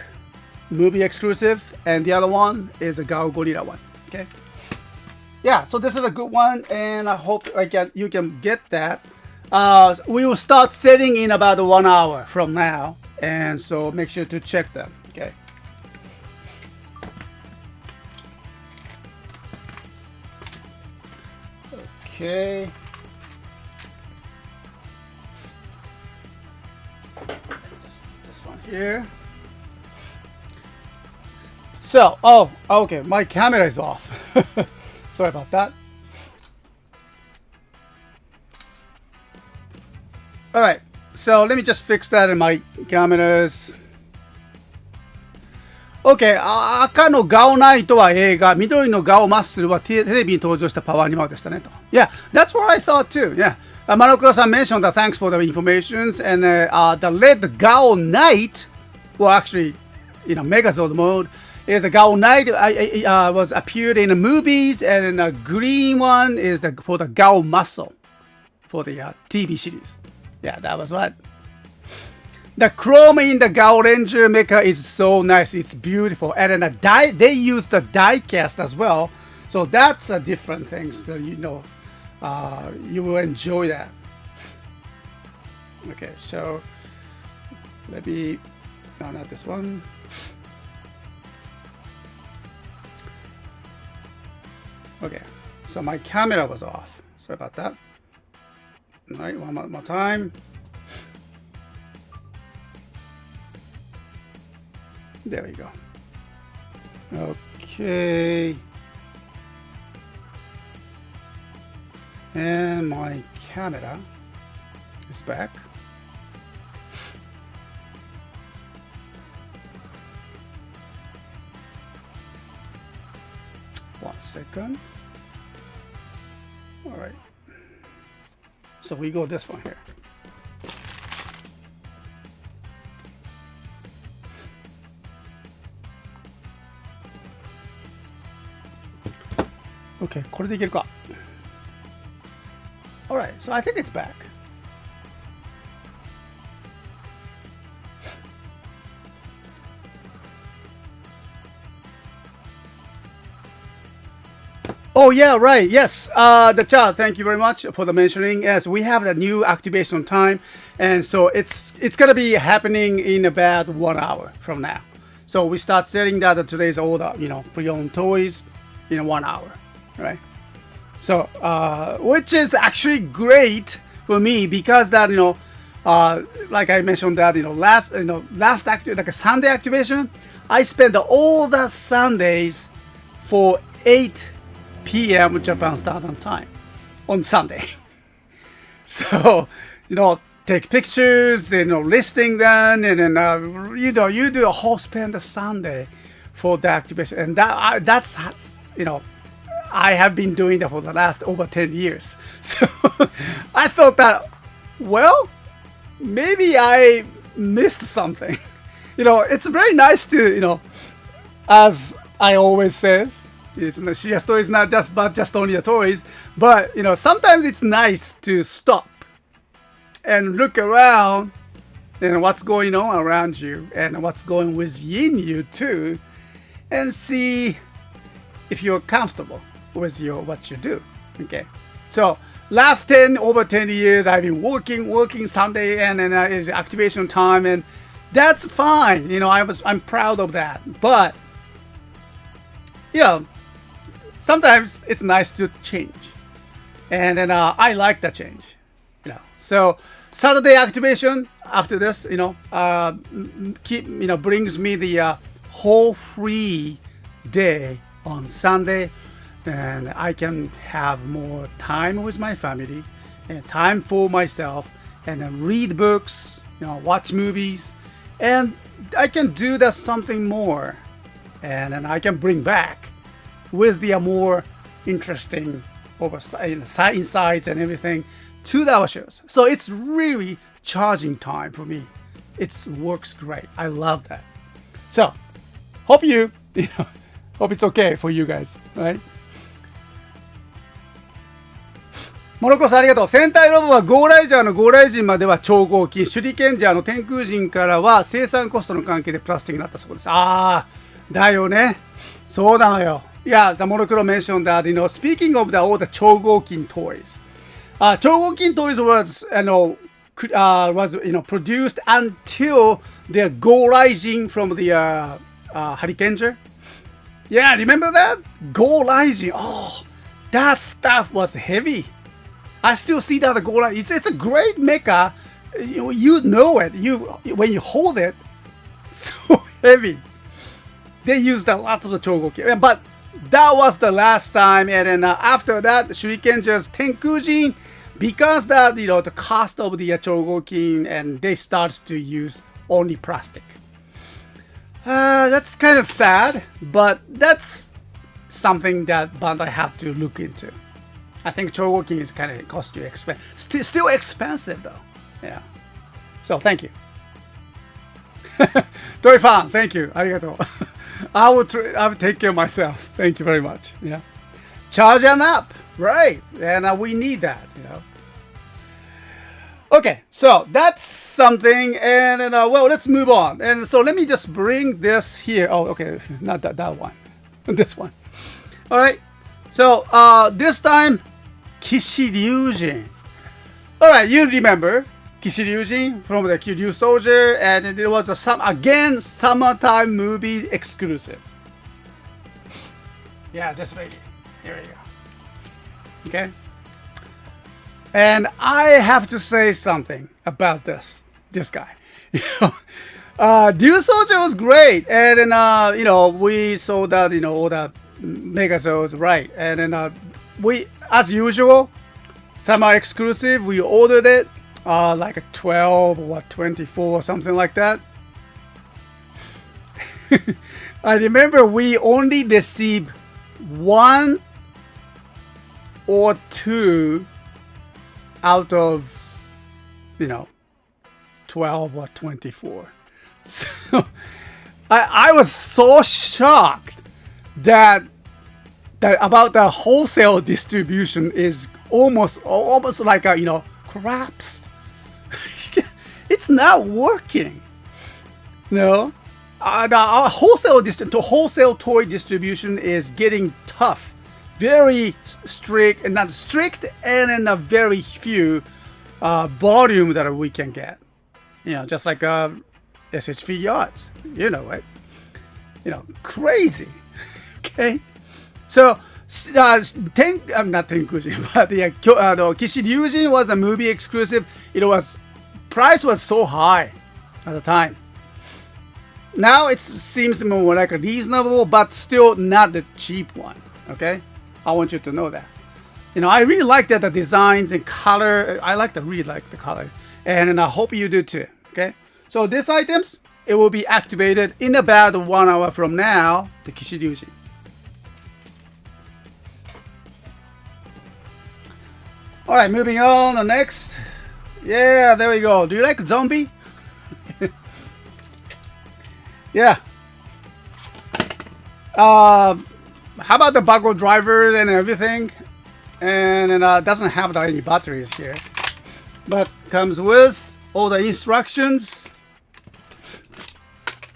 movie exclusive, and the other one is a Gao Gorilla one. Okay. Yeah, so this is a good one, and I hope you can get that. We will start setting in about 1 hour from now, and so make sure to check them. Okay. Okay. Just this one here. So, okay, my camera is off. Sorry about that. All right, so let me just fix that in my cameras. OK、赤のガオナイトは映画、緑のガオマッスルはテレビに登場したパワーアニマルでしたねと。Yeah, that's what I thought too. Yeah. Manokura-san mentioned that thanks for the information. And the red Gao Knight, well, actually, Megazord mode, is a Gao Knight was appeared in the movies, and the green one is for the Gao Muscle for the TV series. Yeah, that was right. The chrome in the GaoRanger mecha is so nice. It's beautiful. And then they use the die cast as well. So that's a different thing. So, you will enjoy that. Okay, so let me, no, not this one. Okay, so my camera was off. Sorry about that. All right, one more time. There we go. Okay. And my camera is back. One second. All right. So we go this one here. Okay, これでいけるか。Alright, so I think it's back. Oh yeah, right. Yes. The chat. Thank you very much for the mentioning. Yes, we have the new activation time, and so it's gonna be happening in about 1 hour from now. So we start setting that today's order. Pre-owned toys in 1 hour. Right, so which is actually great for me because that like I mentioned that last like a Sunday activation, I spent all the Sundays for 8 p.m. Japan Standard Time on Sunday. So take pictures, listing them, and then you do a whole spend the Sunday for the activation, and that's I have been doing that for the last over 10 years. So I thought that, well, maybe I missed something. It's very nice to, as I always says, CSTOYS is not just only the toys, but, sometimes it's nice to stop and look around and what's going on around you and what's going within you too, and see if you're comfortable with what you do. Okay, so last over 10 years I've been working Sunday, and then is activation time, and that's fine. I'm proud of that. But sometimes it's nice to change, and then I like that change. So Saturday activation after this, brings me the whole free day on Sunday. And I can have more time with my family and time for myself, and then read books, watch movies, and I can do that something more, and then I can bring back with the more interesting insights and everything to our shows. So it's really charging time for me. It works great. I love that. So hope hope it's okay for you guys, right? モロコさんありがとう。戦隊ロボはゴーライジャーのゴーライジンまでは超合金、手裏剣ジャーの天空人からは生産コストの関係でプラスチックになったそうです。あー、だよね。そうなのよ。Yeah, the Monocro mentioned that, speaking of all the Chogokin toys, Chogokin toys was, produced until the GaoRanger from the Hurai-maru. Yeah, remember that? GaoRanger. Oh, that stuff was heavy. I still see that GaoRanger. It's a great mecha. You know it. When you hold it, so heavy. They used a lot of the Chogokin, but that was the last time, and then after that, Shuriken just Tenkujin, because that the cost of the Chogokin, and they start to use only plastic. That's kind of sad, but that's something that Bandai have to look into. I think Chogokin is kind of cost you expensive, still expensive though. Yeah. So thank you, Toy fan. Thank you. Arigato. I will take care of myself. Thank you very much. Yeah. Charge and up. Right. And we need that, Okay. So that's something. And then, well, let's move on. And so let me just bring this here. Oh, okay. Not that one. This one. All right. So this time, Kishiryujin. All right. You remember Kishiryujin from the Kiryu Soldier, and it was a summertime movie exclusive. Yeah, this lady. Here we go. Okay. And I have to say something about this guy. Ryu Soldier was great, and then we saw that all the megazords, right? And then we, as usual, summer exclusive. We ordered it. Like a 12 or 24 or something like that. I remember we only received 1 or 2 out of 12 or 24. So I was so shocked that about the wholesale distribution is almost like a collapsed. It's not working. No, our wholesale toy distribution is getting tough, very strict, and not strict, and in a very few volume that we can get. Just like SHV yards. You know it. Crazy. Okay, so. Not Tenkujin, but the Kishiryujin was a movie exclusive. Price was so high at the time. Now it seems more like a reasonable, but still not the cheap one. Okay, I want you to know that. I really like the designs and color. Really like the color, and I hope you do too. Okay, so these items, it will be activated in about 1 hour from now. The Kishiryujin. All right, moving on. The next, yeah, there we go. Do you like zombie? Yeah. How about the buckle driver and everything? And it doesn't have any batteries here, but comes with all the instructions.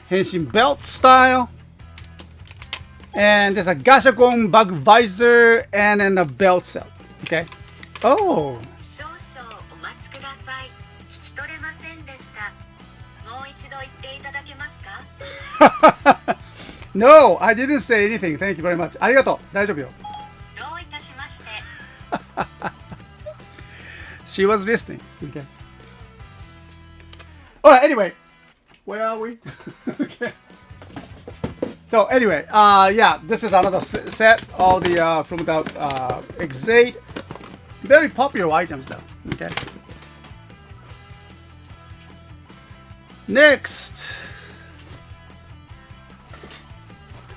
Henshin belt style. And there's a Gashakon bug visor and then a belt set. Okay. Oh. No, I didn't say anything. Thank you very much. ありがとう。大丈夫よ。She was listening. Okay. Alright, anyway. Where are we? Okay. So anyway, yeah, this is another set of the from the X8. Very popular items though. Okay. Next.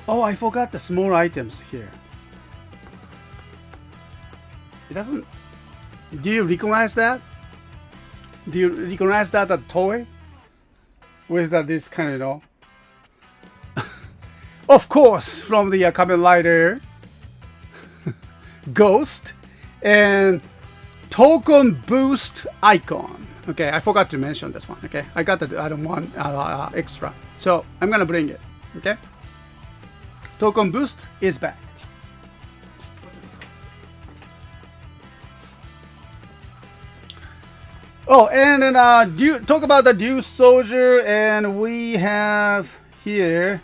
Oh, I forgot the small items here. It doesn't. Do you recognize that? Do you recognize that the toy? With this kind of, of course, from the Kamen Rider Ghost, and token boost icon. Okay, I forgot to mention this one. Okay, I got the other one extra, so I'm gonna bring it. Okay, token boost is back. Oh, and then talk about the Dew Soldier, and we have here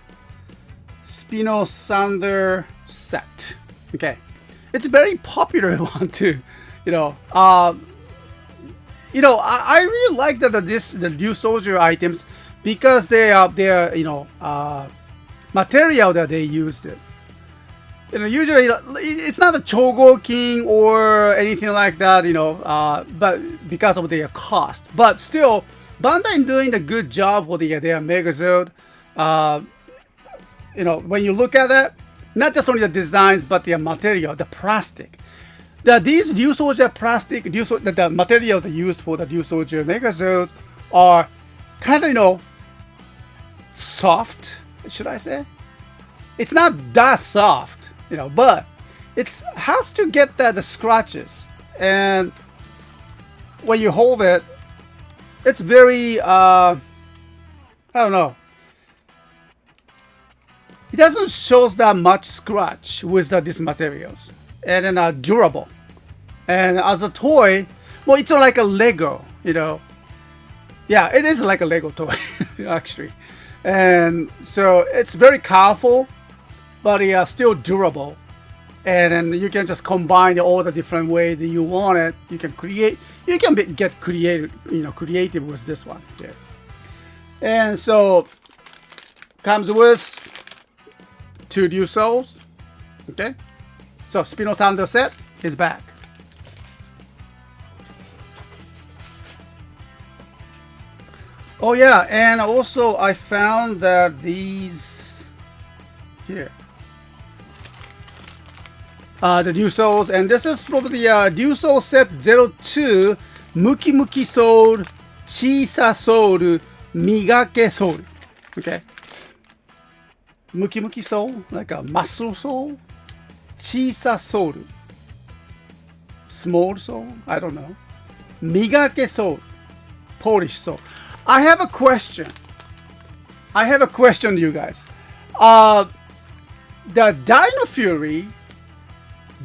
Spino Sander set. Okay, it's a very popular one too. I really like that the Dew Soldier items because they are material that they used it. Usually it's not a Chogo King or anything like that, but because of their cost. But still, Bandai doing a good job with their megazord. When you look at it, not just only the designs, but the material, the plastic. These Dew Soldier plastic, the material they used for the Dew Soldier megazords are kind of, soft, should I say? It's not that soft. But it has to get the scratches, and when you hold it, it's very I don't know. It doesn't show that much scratch with these materials, and then durable. And as a toy, well, it's like a Lego, Yeah, it is like a Lego toy, actually, and so it's very powerful. But they are still durable, and then you can just combine all the different ways that you want it. You can get creative, creative with this one here. And so comes with 2 Dew Souls. Okay, so Spino Sander set is back. Oh yeah, and also I found that these here. The Dew Souls, and this is from the Dew Soul set 02 Muki Muki Soul, Chisa Soul, Migake Soul. Okay. Muki Muki Soul, like a muscle soul. Chisa Soul, small soul, I don't know. Migake Soul, Polish soul. I have a question, you guys. The Dino Fury,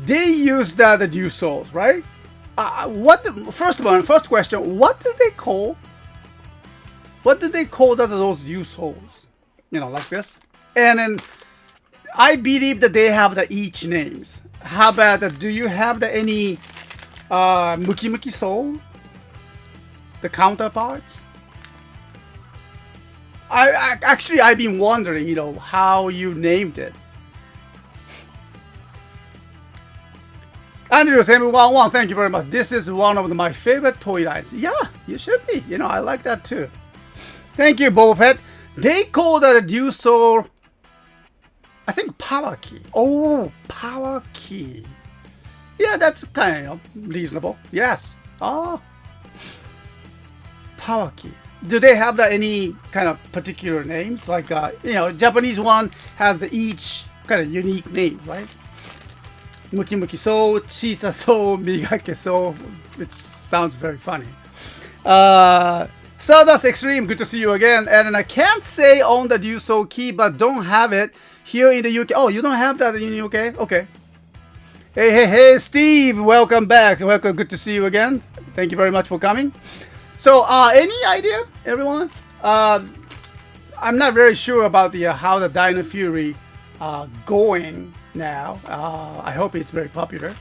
they use the Dew Souls, right? First question, what do they call those Dew Souls? Like this. And then I believe that they have each names. How about do you have any Muki Muki Soul? The counterparts? I've been wondering, how you named it. Andrew, thank you very much. This is one of my favorite toy lines. Yeah, you should be. I like that too. Thank you, Boba Fett. They call that a Dew Soul, I think, Power Key. Oh, Power Key. Yeah, that's kind of reasonable. Yes. Oh, Power Key. Do they have any kind of particular names? Like, Japanese one has each kind of unique name, right? Muki Muki Soul, Chisa Soul, Migake Soul, which sounds very funny. Stardust Extreme, good to see you again. And I can't say on the Dew Soul key, but don't have it here in the UK. Oh, you don't have that in the UK? Okay. Hey, Steve, welcome back. Welcome, good to see you again. Thank you very much for coming. So, any idea, everyone? I'm not very sure about how the Dino Fury going now. I hope it's very popular.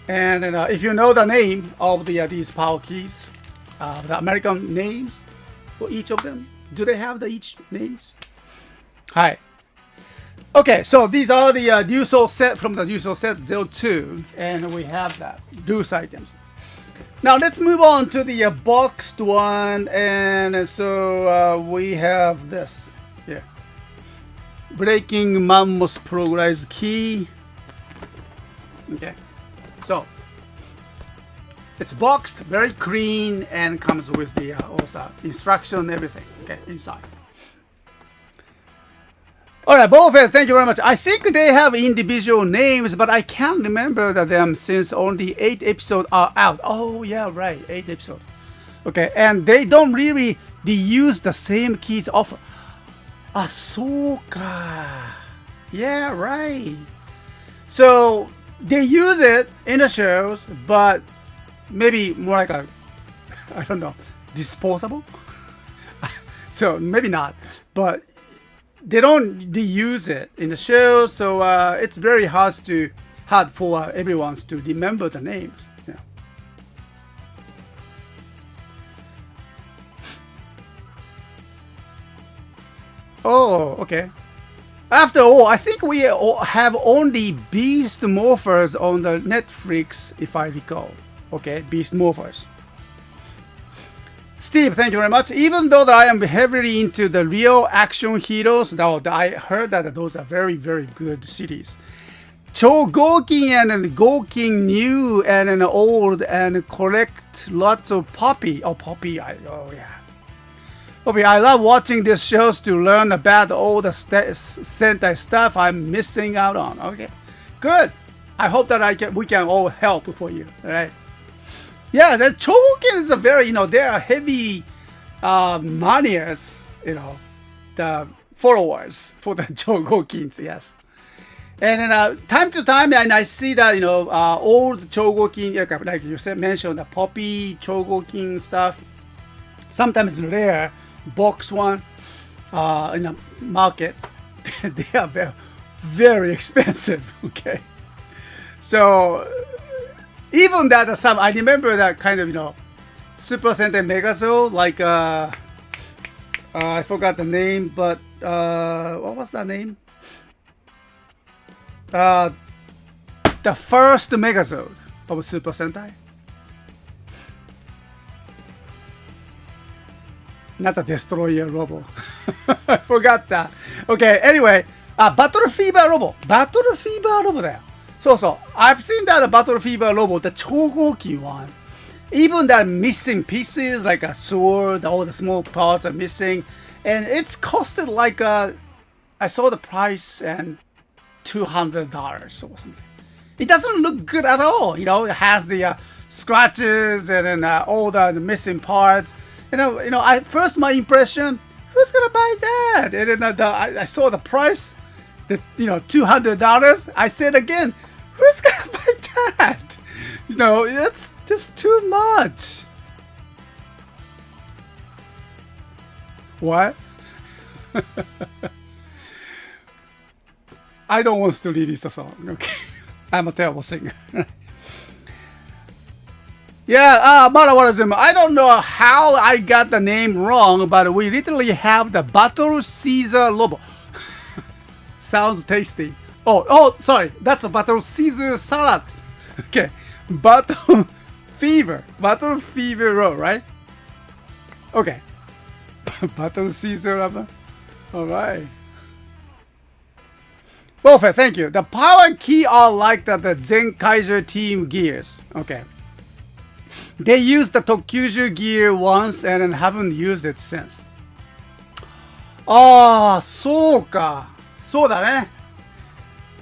And if you know the name of these power keys, the American names for each of them, do they have each names? Hi. Okay, so these are the Dew Soul set from the Dew Soul set 02, and we have that Deuce items. Now let's move on to the boxed one, and so we have this here. Breaking Mammoth Progrise key. Okay, so it's boxed, very clean, and comes with the also instruction, everything. Okay, inside. All right, both of it, thank you very much. I think they have individual names, but I can't remember them since only 8 episodes are out. Oh, yeah, right, 8 episodes. Okay, and they don't really reuse the same keys often. Ah, so ka. Yeah, right. So they use it in the shows, but maybe more like a, I don't know, disposable? So maybe not, but they don't reuse it in the show, so it's very hard for everyone to remember the names. Yeah. Oh, okay. After all, I think we have only Beast Morphers on the Netflix, if I recall. Okay, Beast Morphers. Steve, thank you very much. Even though that I am heavily into the real action heroes, though I heard that those are very, very good series. Chogokin and Gokin new and old and collect lots of Poppy. Oh, Poppy. Oh, yeah. Poppy, I love watching these shows to learn about all the Sentai stuff I'm missing out on. Okay, good. I hope that we can all help for you. All right. Yeah, the Chogokin is a very, they are heavy manias, the followers for the Chogokins, yes. And then time to time, and I see that, old Chogokin, like you said, mentioned the Poppy Chogokin stuff. Sometimes rare box one in the market. They are very, very expensive, okay? So, even that, I remember that kind of, Super Sentai Megazord, like, I forgot the name, but, what was that name? The first Megazord of Super Sentai. Not a Destroyer Robo. I forgot that. Okay, anyway, Battle Fever Robo. Battle Fever Robo だよ。So, I've seen that Battle Fever Robo, the Chogokin one. Even that missing pieces, like a sword, all the small parts are missing. And it's costed like, I saw the price and $200 or something. It doesn't look good at all. It has the scratches and then all the missing parts. First my impression, who's gonna buy that? And then I saw the price, $200. I said again, who's gonna buy that? It's just too much. What? I don't want to release a song. Okay, I'm a terrible singer. Yeah, Marawarism. I don't know how I got the name wrong, but we literally have the Battle Caesar Lobo. Sounds tasty. Oh, sorry. That's a Battle Caesar salad. Okay. Battle Fever. Battle Fever Roll, right? Okay. Battle Caesar Lobo. Alright. Perfect, thank you. The power key are like the Zenkaiser team gears. Okay. They used the Tokyuju gear once and then haven't used it since. Ah, so ka. So da ne.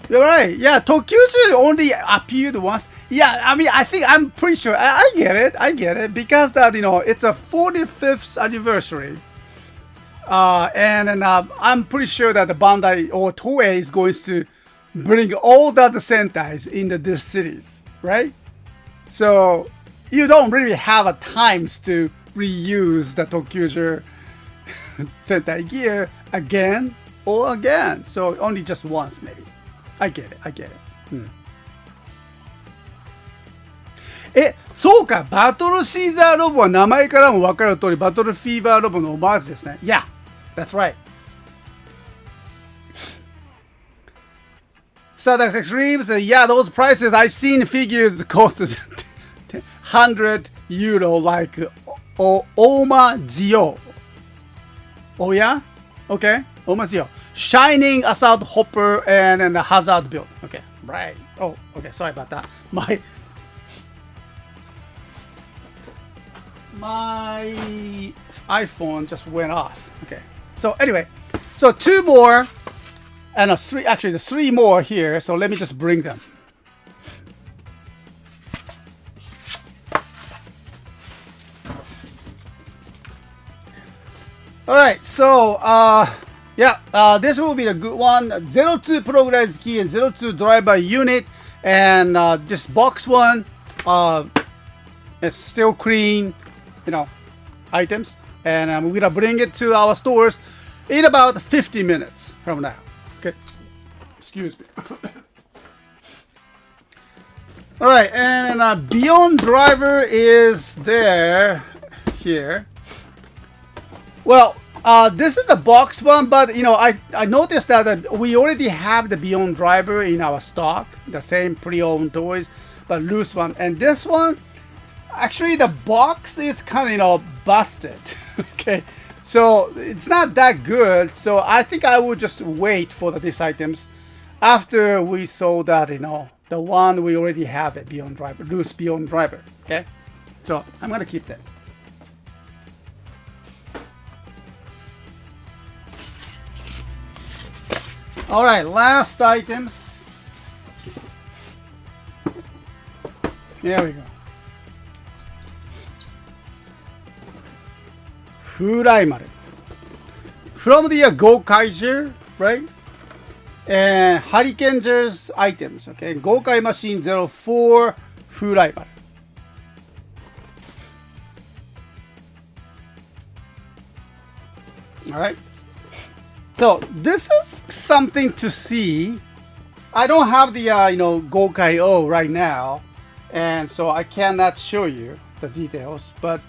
You're right. Yeah, Tokyuju only appeared once. Yeah, I mean, I'm pretty sure. I get it. Because that, it's a 45th anniversary. And then I'm pretty sure that the Bandai or Toei is going to bring all the Sentais into this series, right? So you don't really have a times to reuse the Tokyuju Sentai gear again or again. So only just once maybe. I get it. そうか、バトルシーザーロボは名前からも分かる通り、バトルフィーバーロボのオマージュですね。Yeah, that's right. Stardust Extremes, yeah, those prices, I seen figures cost 100 euro like Oma Zio. Oh yeah? Okay, Oma Zio. Shining Assault Hopper and a Hazard build. Okay, right. Oh, okay, sorry about that. My iPhone just went off. Okay, so anyway, so two more and three, actually there's three more here, so let me just bring them. Alright, so yeah, this will be a good one. 02 Progrise key and 02 driver unit, and this box one, it's still clean, you know, items, and we're gonna bring it to our stores in about 50 minutes from now. Okay, excuse me. All right, and Beyond Driver is there here. Well, this is the box one, but you know, I noticed that we already have the Beyond Driver in our stock, the same pre-owned toys, but loose one. And this one, actually, the box is kind of, you know, busted. Okay, so it's not that good. So I think I will just wait for these items after we sold that, you know, the one we already have it, Beyond Driver, loose Beyond Driver. Okay, so I'm gonna keep that. All right, last items. There we go. Hurai-maru. From the GaoRanger, right? And Hurai-ranger's items, okay? Goukai Machine 04, Hurai-maru. All right. So this is something to see. I don't have the you know, Goukai-O right now, and so I cannot show you the details. But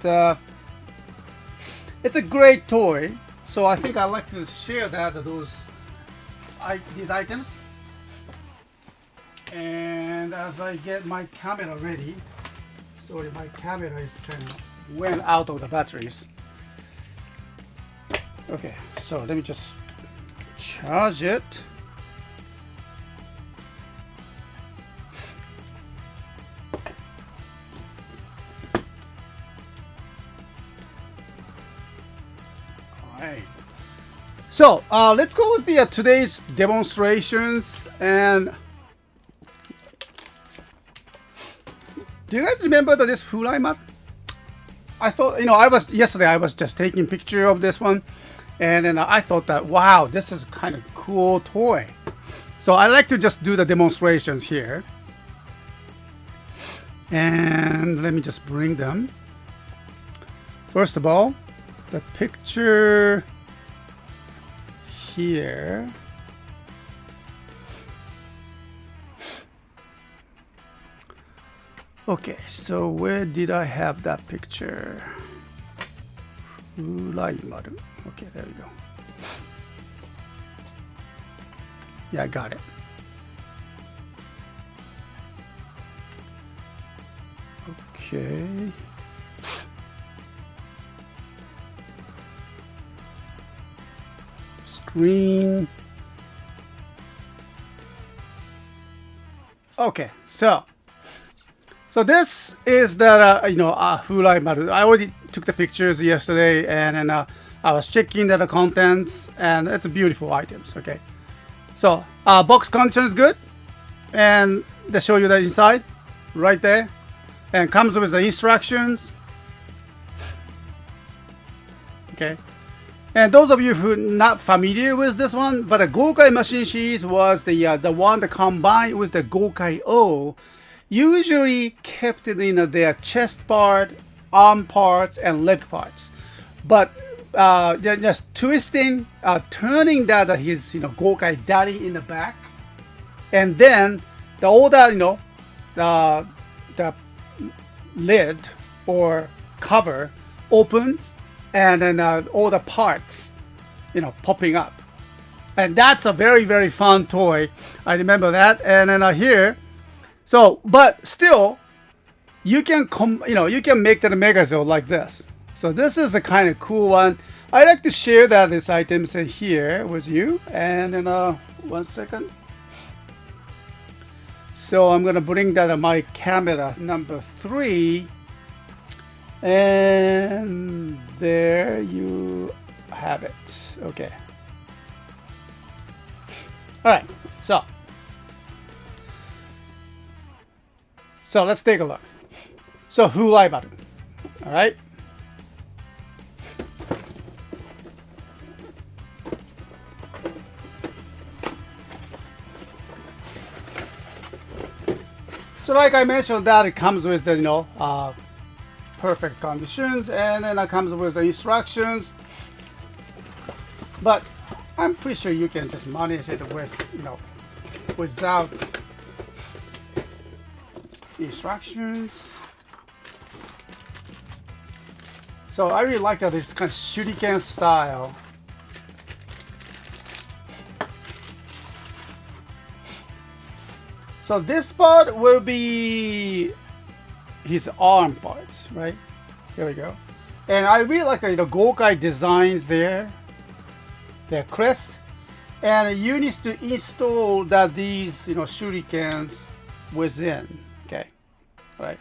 it's a great toy, so I think I'd like to share that these items. And as I get my camera ready, sorry, my camera is kind of went out of the batteries. Okay, so let me just charge it. All right. So let's go with the today's demonstrations. And do you guys remember this Hurai-maru? I thought, you know, yesterday I was just taking picture of this one. And then I thought that, wow, this is kind of cool toy. So I like to just do the demonstrations here. And let me just bring them. First of all, the picture here. Okay, so where did I have that picture? Hurai-maru. Okay, there we go. Yeah, I got it. Okay. Screen. Okay, so this is the you know, Hurai-maru. I already took the pictures yesterday, and then I was checking the contents, and it's beautiful items. Okay, so box condition is good, and they show you the inside right there, and comes with the instructions. Okay, and those of you who are not familiar with this one, but the Goukai Machine series was the one that combined with the Goukai-O, usually kept it in their chest part, arm parts, and leg parts, but they're just twisting, turning that his, you know, Goukai daddy in the back, and then the older, you know, the lid or cover opens, and then all the parts, you know, popping up, and that's a very, very fun toy. I remember that. And then here, so but still, you can you can make the megazord like this. So this is a kind of cool one. I like to share these items here with you. And then 1 second. So I'm gonna bring that my camera number 3, and there you have it. Okay. Alright, so let's take a look. So, Hurai-maru. Alright? So like I mentioned that it comes with the, perfect conditions, and then it comes with the instructions. But I'm pretty sure you can just manage it with, without instructions. So I really like that this kind of shuriken style. So this part will be his arm parts, right? Here we go. And I really like the Gokai designs there. Their crest. And you need to install that these shurikens within. Okay. Right.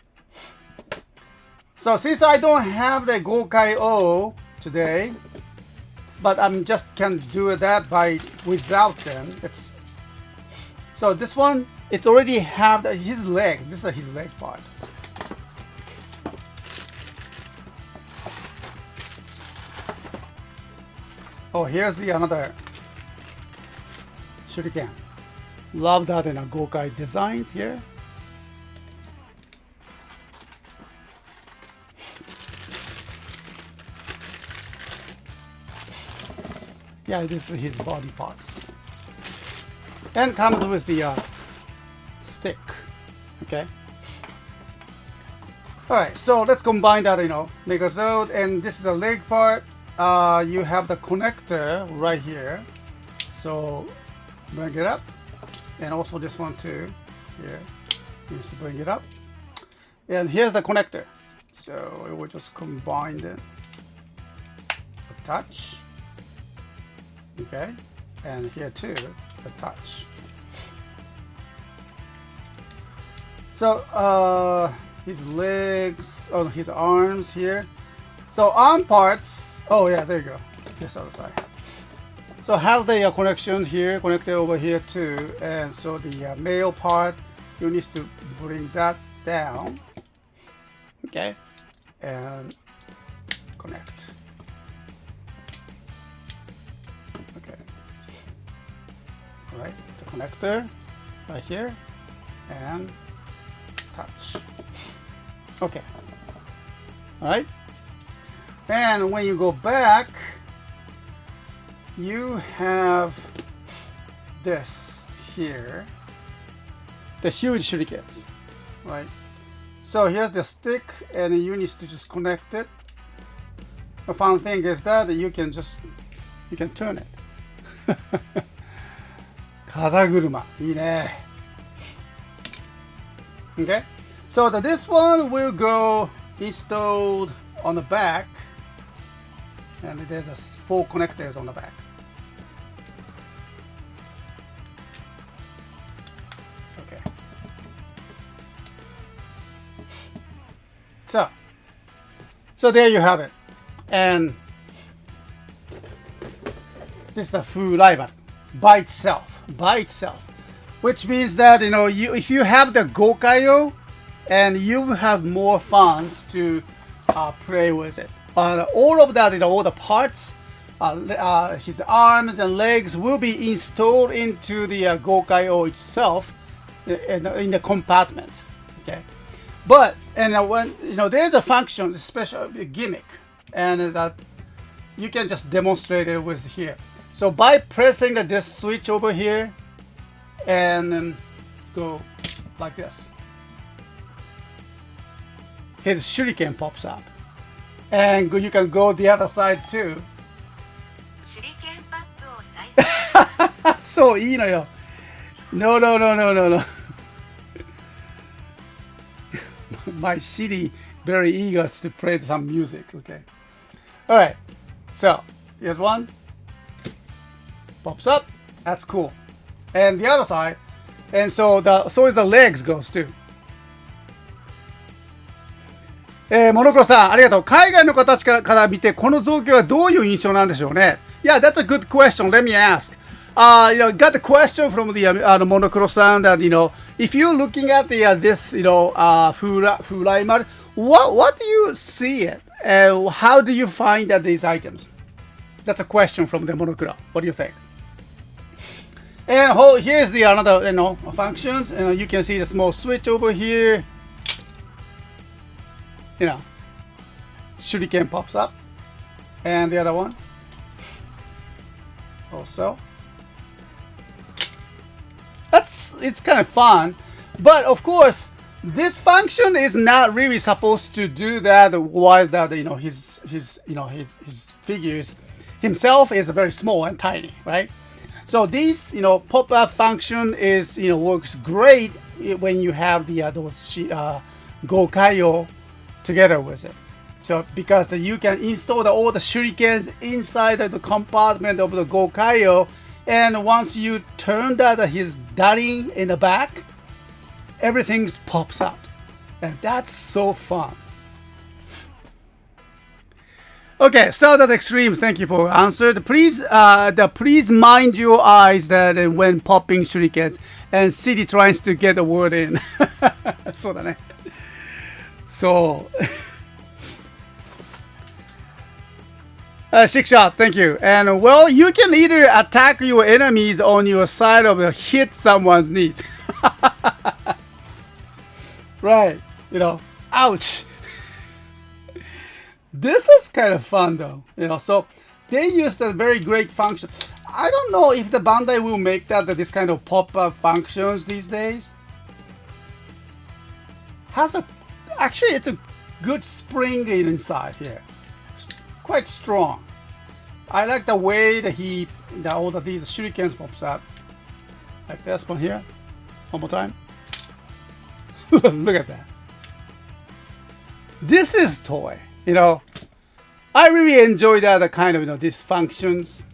So since I don't have the Gokai O today, but I'm just can do that without them. So this one, it's already have his leg. This is his leg part. Oh, here's the another shuriken. Love that in a Gokai designs here. Yeah, this is his body parts. And comes with the stick. Okay. Alright, so let's combine that, megazord, and this is the leg part. You have the connector right here. So bring it up. And also this one too. Here. Needs to bring it up. And here's the connector. So it will just combine it. Attach. Okay. And here too, attach. So his legs, his arms here. So arm parts, oh yeah, there you go. This other side. So has the connection here, connected over here too. And so the male part, you need to bring that down. Okay. And connect. Okay. All right, the connector right here and touch. Okay. All right. And when you go back, you have this here, the huge shurikens, right? So here's the stick, and you need to just connect it. The fun thing is that you can turn it. Kazaguruma, いいね. Okay, so this one will go installed on the back, and there's a 4 connectors on the back. Okay. So there you have it, and this is a Hurai-maru by itself, which means that if you have the Gokai-o, and you have more funds to play with it. All of that, all the parts, his arms and legs will be installed into the Gokai-o itself in the compartment. Okay, but when there's a function, a special gimmick, and that you can just demonstrate it with here. So by pressing this switch over here, and then go like this, his shuriken pops up, and you can go the other side too. So いいのよ. No. My city very eager to play some music. Okay. All right. So here's one. Pops up. That's cool. And the other side. And so is the legs goes too. モノクロさん、ありがとう。海外の方から見て、この造形はどういう印象なんでしょうね。Yeah, that's a good question. Let me ask. got the question from the Monokuro-san that if you're looking at the this Hurai-maru, what do you see it? How do you find that these items? That's a question from the Monokuro. What do you think? And here's the another functions. You can see the small switch over here. Shuriken pops up, and the other one also. It's kind of fun, but of course this function is not really supposed to do that while that his figures himself is very small and tiny, right? So this pop-up function is works great when you have those Go-Kaio together with it. So because you can install all the shurikens inside the compartment of the Go-Kaio, and once you turn his darin in the back, everything pops up, and that's so fun. Okay, Start at Extremes, thank you for the answer. Please mind your eyes that when popping shurikens, and City tries to get a word in. そうだね。そう。Six shot, thank you. And well, you can either attack your enemies on your side or hit someone's knees. Right, ouch. This is kind of fun though, so they used a very great function. I don't know if the Bandai will make this kind of pop-up functions these days. Actually, it's a good spring inside here. Quite strong. I like the way that all of these shurikens pops up. Like this one here. One more time. Look at that. This is toy. I really enjoy that kind of these functions.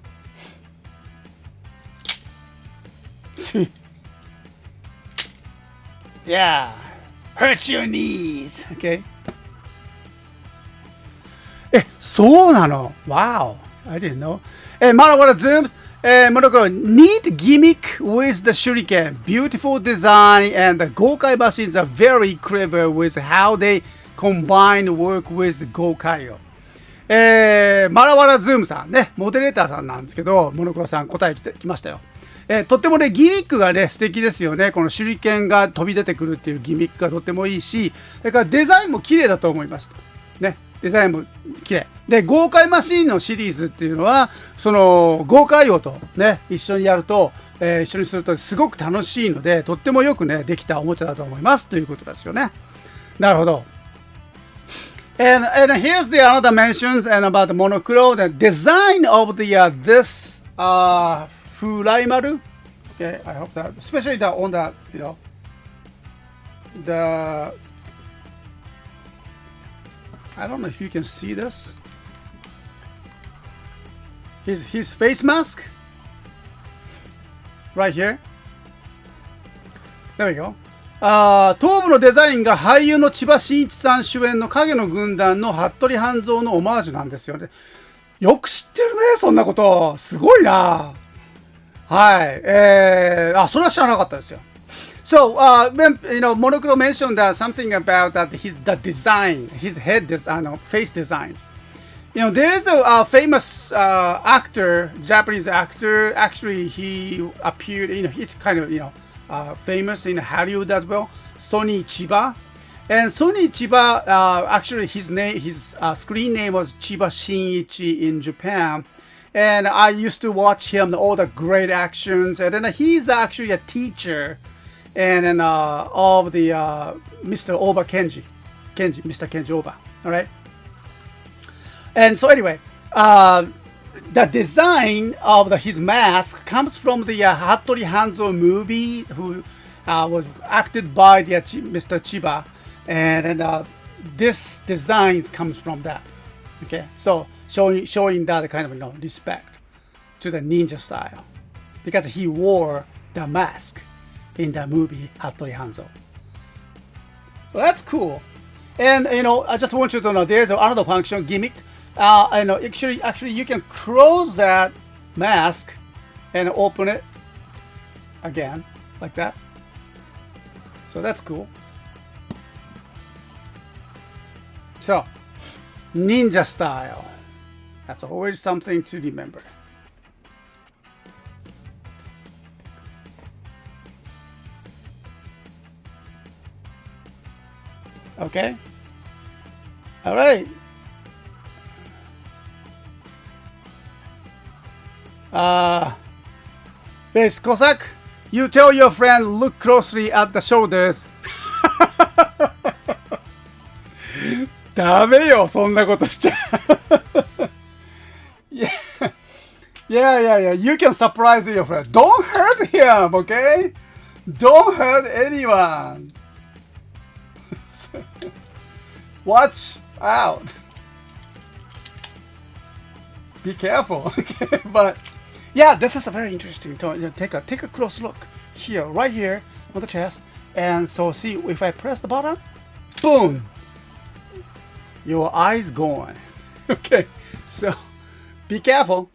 See? Yeah. Hurt your knees. Okay. そうなの Wow, I didn't know. Marawara zooms. Monokuro, neat gimmick with the shuriken. Beautiful design, and the Gokai machines are very clever with how they combine work with Go-Kaio. マラワラズームさんね、モデレーターさんなんですけど、モノクロさん答えきましたよ。とってもね、ギミックがね、素敵ですよね。この手裏剣が飛び出てくるっていうギミックがとってもいいし、それからデザインも綺麗だと思います。ね、デザインも綺麗。で、豪快マシーンのシリーズっていうのは、その豪快王とね、一緒にやると、一緒にするとすごく楽しいので、とってもよくね、できたおもちゃだと思いますということですよね。なるほど。And here's the another mentions and about the Monokuro, the design of the this Hurai-maru. Okay, I hope that, especially on that, the I don't know if you can see this. His face mask right here. There we go. 頭部のデザインが俳優の千葉真一さん主演の影の軍団の服部半蔵のオマージュなんですよね。よく知ってるね、そんなこと。すごいな。はい。それは知らなかったですよ。So, when, Monokuro mentioned something about the design, his head design, face designs. There's a famous actor, Japanese actor. Actually, he appeared, he's kind of, famous in Hollywood as well. Sonny Chiba. And Sonny Chiba, actually, his screen name was Chiba Shinichi in Japan. And I used to watch him, all the great actions. And then he's actually a teacher. And then of the Mr. Oba Mr. Kenji Oba. All right. And so anyway, the design of his mask comes from the Hattori Hanzo movie, who was acted by Mr. Chiba, and this design comes from that. Okay, so showing that kind of respect to the ninja style, because he wore the mask in the movie Hattori Hanzo. So that's cool. And I just want you to know there's another function gimmick. Actually you can close that mask and open it again like that. So that's cool. So ninja style. That's always something to remember. Okay. All right. Base Cossack, you tell your friend look closely at the shoulders. ダメよ、そんなことしちゃ。Yeah, yeah. You can surprise your friend. Don't hurt him, okay? Don't hurt anyone. Watch out. Be careful. Okay? But yeah, this is a very interesting. Take a close look here, right here on the chest, and so see if I press the button, boom, your eyes gone. Okay, so be careful.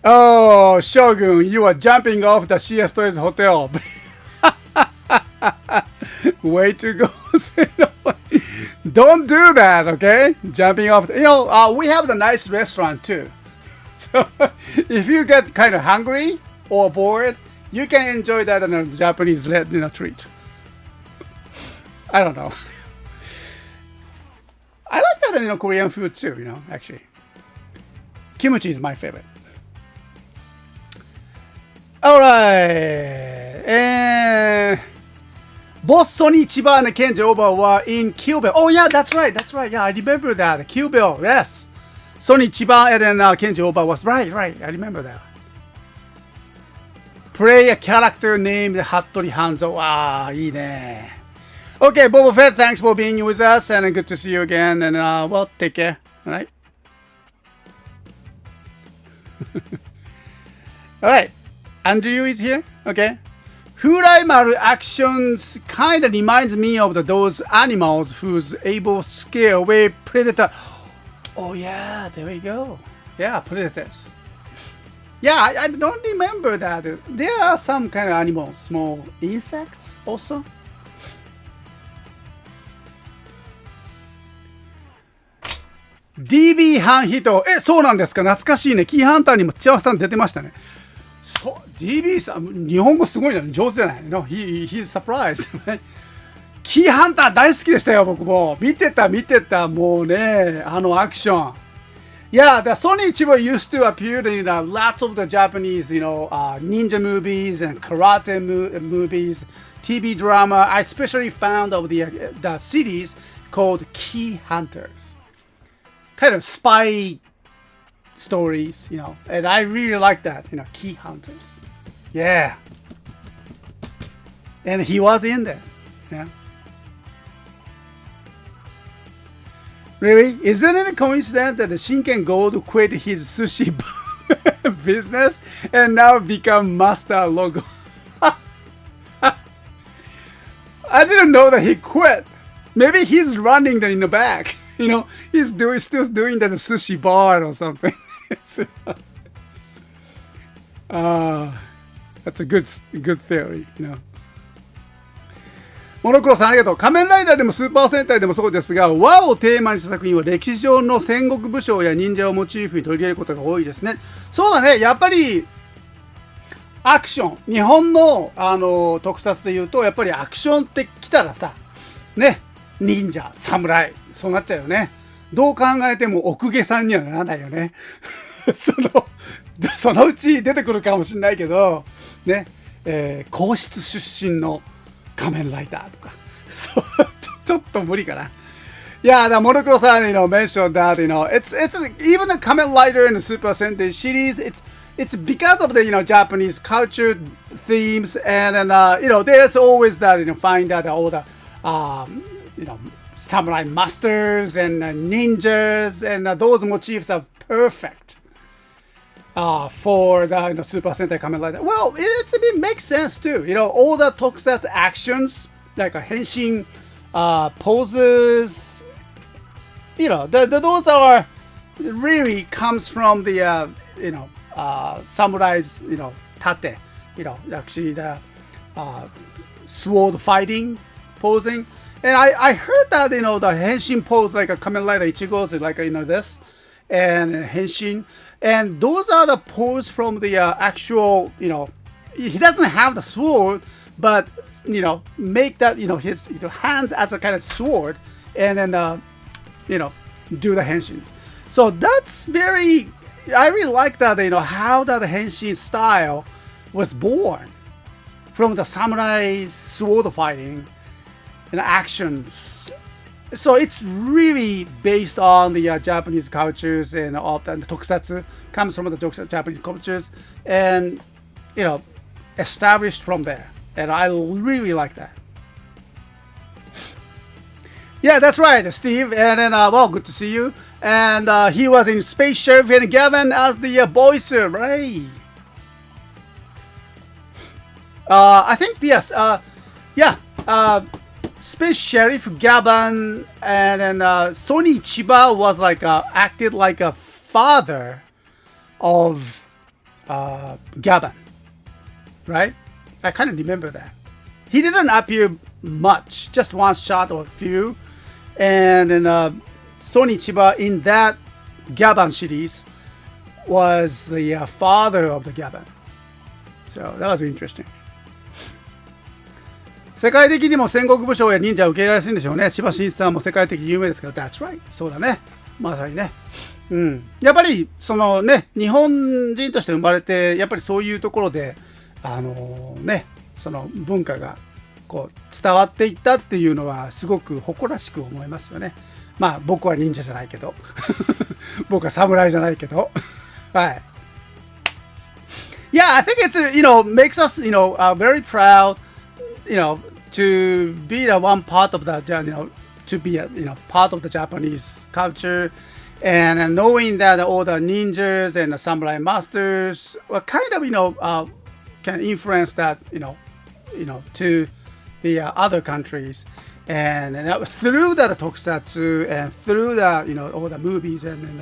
Oh, Shogun, you are jumping off the CSTOYS hotel. Way to go. Don't do that, okay? Jumping off. We have the nice restaurant too. So if you get kind of hungry or bored, you can enjoy that in a Japanese treat. I don't know. I like that in Korean food too, actually. Kimchi is my favorite. Alright. Both Sonny Chiba and Kenji Oba were in Kill Bill. Oh yeah, that's right. Yeah, I remember that. Kill Bill, yes. Sonny Chiba and then Kenji Oba was right. I remember that. Play a character named Hattori Hanzo. Ah, いいね. Okay, Boba Fett, thanks for being with us and good to see you again. And well, take care. Alright. Alright. Andrew is here. Okay. Hurai-maru actions kind of reminds me of those animals who's able to scare away predator. Oh yeah, there we go. Yeah, predators. Yeah, I don't remember that. There are some kind of animals, small insects also. DB ハンヒト。そうなんですか。懐かしいね。キーハンターにも千葉さん出てましたね。そう、DB さん、日本語すごいの上手じゃないの？ He's surprised. キーハンター大好きでしたよ、僕も。見てた、もうね、アクション。Yeah, the Sony Chiba used to appear in lots of the Japanese, ninja movies and karate movies, TV drama. I especially found of the series called Key Hunters. Kind of spy stories, and I really like that, Key Hunters. Yeah. And he was in there. Yeah. Really? Isn't it a coincidence that Shinken Gold quit his sushi business and now become master logo? I didn't know that he quit. Maybe he's running in the back. He's still doing the sushi bar or something. That's a good theory, モノクロさんありがとう。仮面ライダーでもスーパー戦隊でもそうですが、和をテーマにした作品は歴史上の戦国武将や忍者をモチーフに取り入れることが多いですね。そうだね。やっぱりアクション。日本の特撮で言うと、やっぱりアクションって来たらさ、ね、忍者、侍、そうなっちゃうよね。どう考えても奥下さんにはならないよね。そのうち出てくるかもしれないけど、ね、皇室出身の仮面ライダーとか、そうちょっと無理かな。Yeah, the Monocro san, mentioned that, it's even the Kamen Rider and the Super Sentai series, it's because of the, Japanese culture themes and there's always that, find out all the, samurai masters and ninjas and those motifs are perfect for the Super Sentai Kamen Rider. Well, it makes sense too. All the tokusatsu actions like henshin poses. Those are really comes from the samurai's tate, actually the sword fighting posing. And I heard that the henshin pose, like a Kamen Rider Ichigo's, like this, and henshin, and those are the pose from the actual, he doesn't have the sword, but make that his hands as a kind of sword, and then do the henshins. So that's very, I really like that, how that henshin style was born from the samurai sword fighting and actions. So it's really based on the Japanese cultures, and all the tokusatsu comes from the Japanese cultures, and established from there. And I really like that. Yeah, that's right, Steve. And then, well, good to see you. And he was in Space Sheriff and Gavin as the voice, right? I think, yes. Yeah. Space Sheriff Gavin, and then Sonny Chiba was like acted like a father of Gavin, right? I kind of remember that. He didn't appear much, just one shot or a few. And then Sonny Chiba in that Gavin series was the father of the Gavin. So that was interesting. 世界的にも戦国武将や忍者を受け入れやすいんでしょうね。千葉真一さんも世界的有名ですから。That's right. そうだね。まさにね。うん。やっぱり、そのね、日本人として生まれて、やっぱりそういうところで、ね、その文化がこう伝わっていったっていうのは、すごく誇らしく思いますよね。まあ、僕は忍者じゃないけど。僕は侍じゃないけど。はい。Yeah, I think it's, makes us, very proud, to be the one part of the, to be a, part of the Japanese culture, and knowing that all the ninjas and the samurai masters were kind of, can influence that, to the other countries, and through that tokusatsu and through the, all the movies, and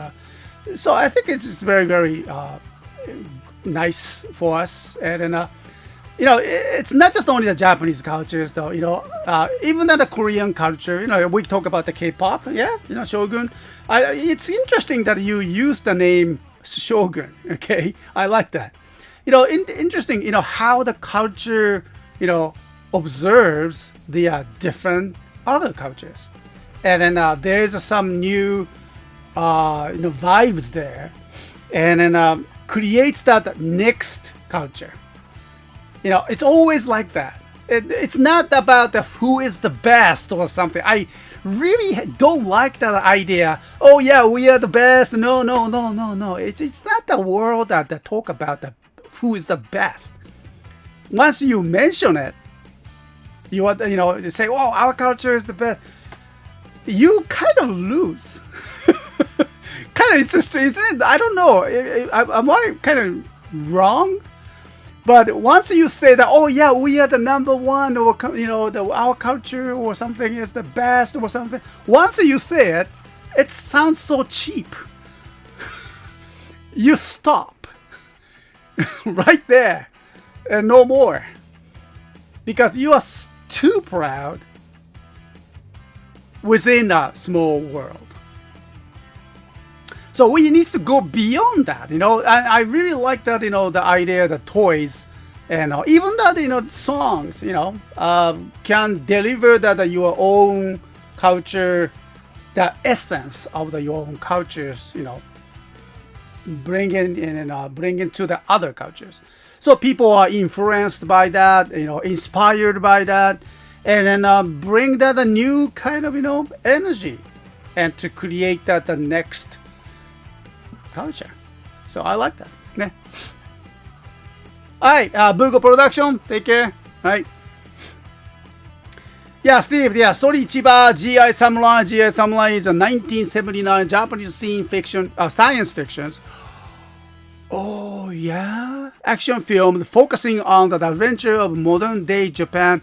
so I think it's just very, very nice for us, and then. It's not just only the Japanese cultures, though. Even the Korean culture. We talk about the K-pop. Yeah, Shogun. It's interesting that you use the name Shogun. Okay, I like that. Interesting. How the culture, observes the different other cultures, and then there's some new, vibes there, and then creates that next culture. It's always like that. It's not about who is the best or something. I really don't like that idea. Oh yeah, we are the best. No. It's not the world that talk about who is the best. Once you mention it, you say, "Oh, our culture is the best." You kind of lose. It's just, isn't it? I don't know. Am I kind of wrong? But once you say that, oh yeah, we are the number one, or our culture or something is the best or something. Once you say it, it sounds so cheap. You stop right there, and no more, because you are too proud within a small world. So we need to go beyond that, I really like that, the idea that toys and even that, songs, can deliver that your own culture, the essence of your own cultures, bring in and bring into the other cultures. So people are influenced by that, inspired by that, and then bring that a new kind of, energy, and to create that the next culture. So I like that. Yeah. Alright, Bugo Production, take care. Alright. Yeah, Steve, yeah, Sorry Chiba, GI Samurai. GI Samurai is a 1979 Japanese science fiction. Oh, yeah. Action film focusing on the adventure of modern day Japan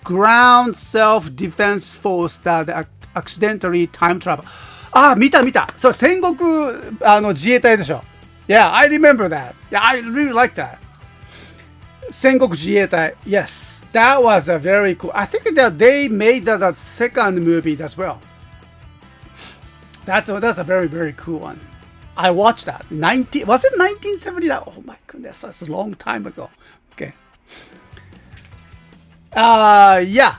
ground self-defense force that accidentally time travel. あ、見た見た。それ戦国自衛隊でしょ。Yeah, I remember that. Yeah, I really like that. 戦国自衛隊. Yes, that was a very cool. I think that they made that a second movie as well. That's a very, very cool one. I watched that. Was it 1979? Oh my goodness, that's a long time ago. Okay. Yeah.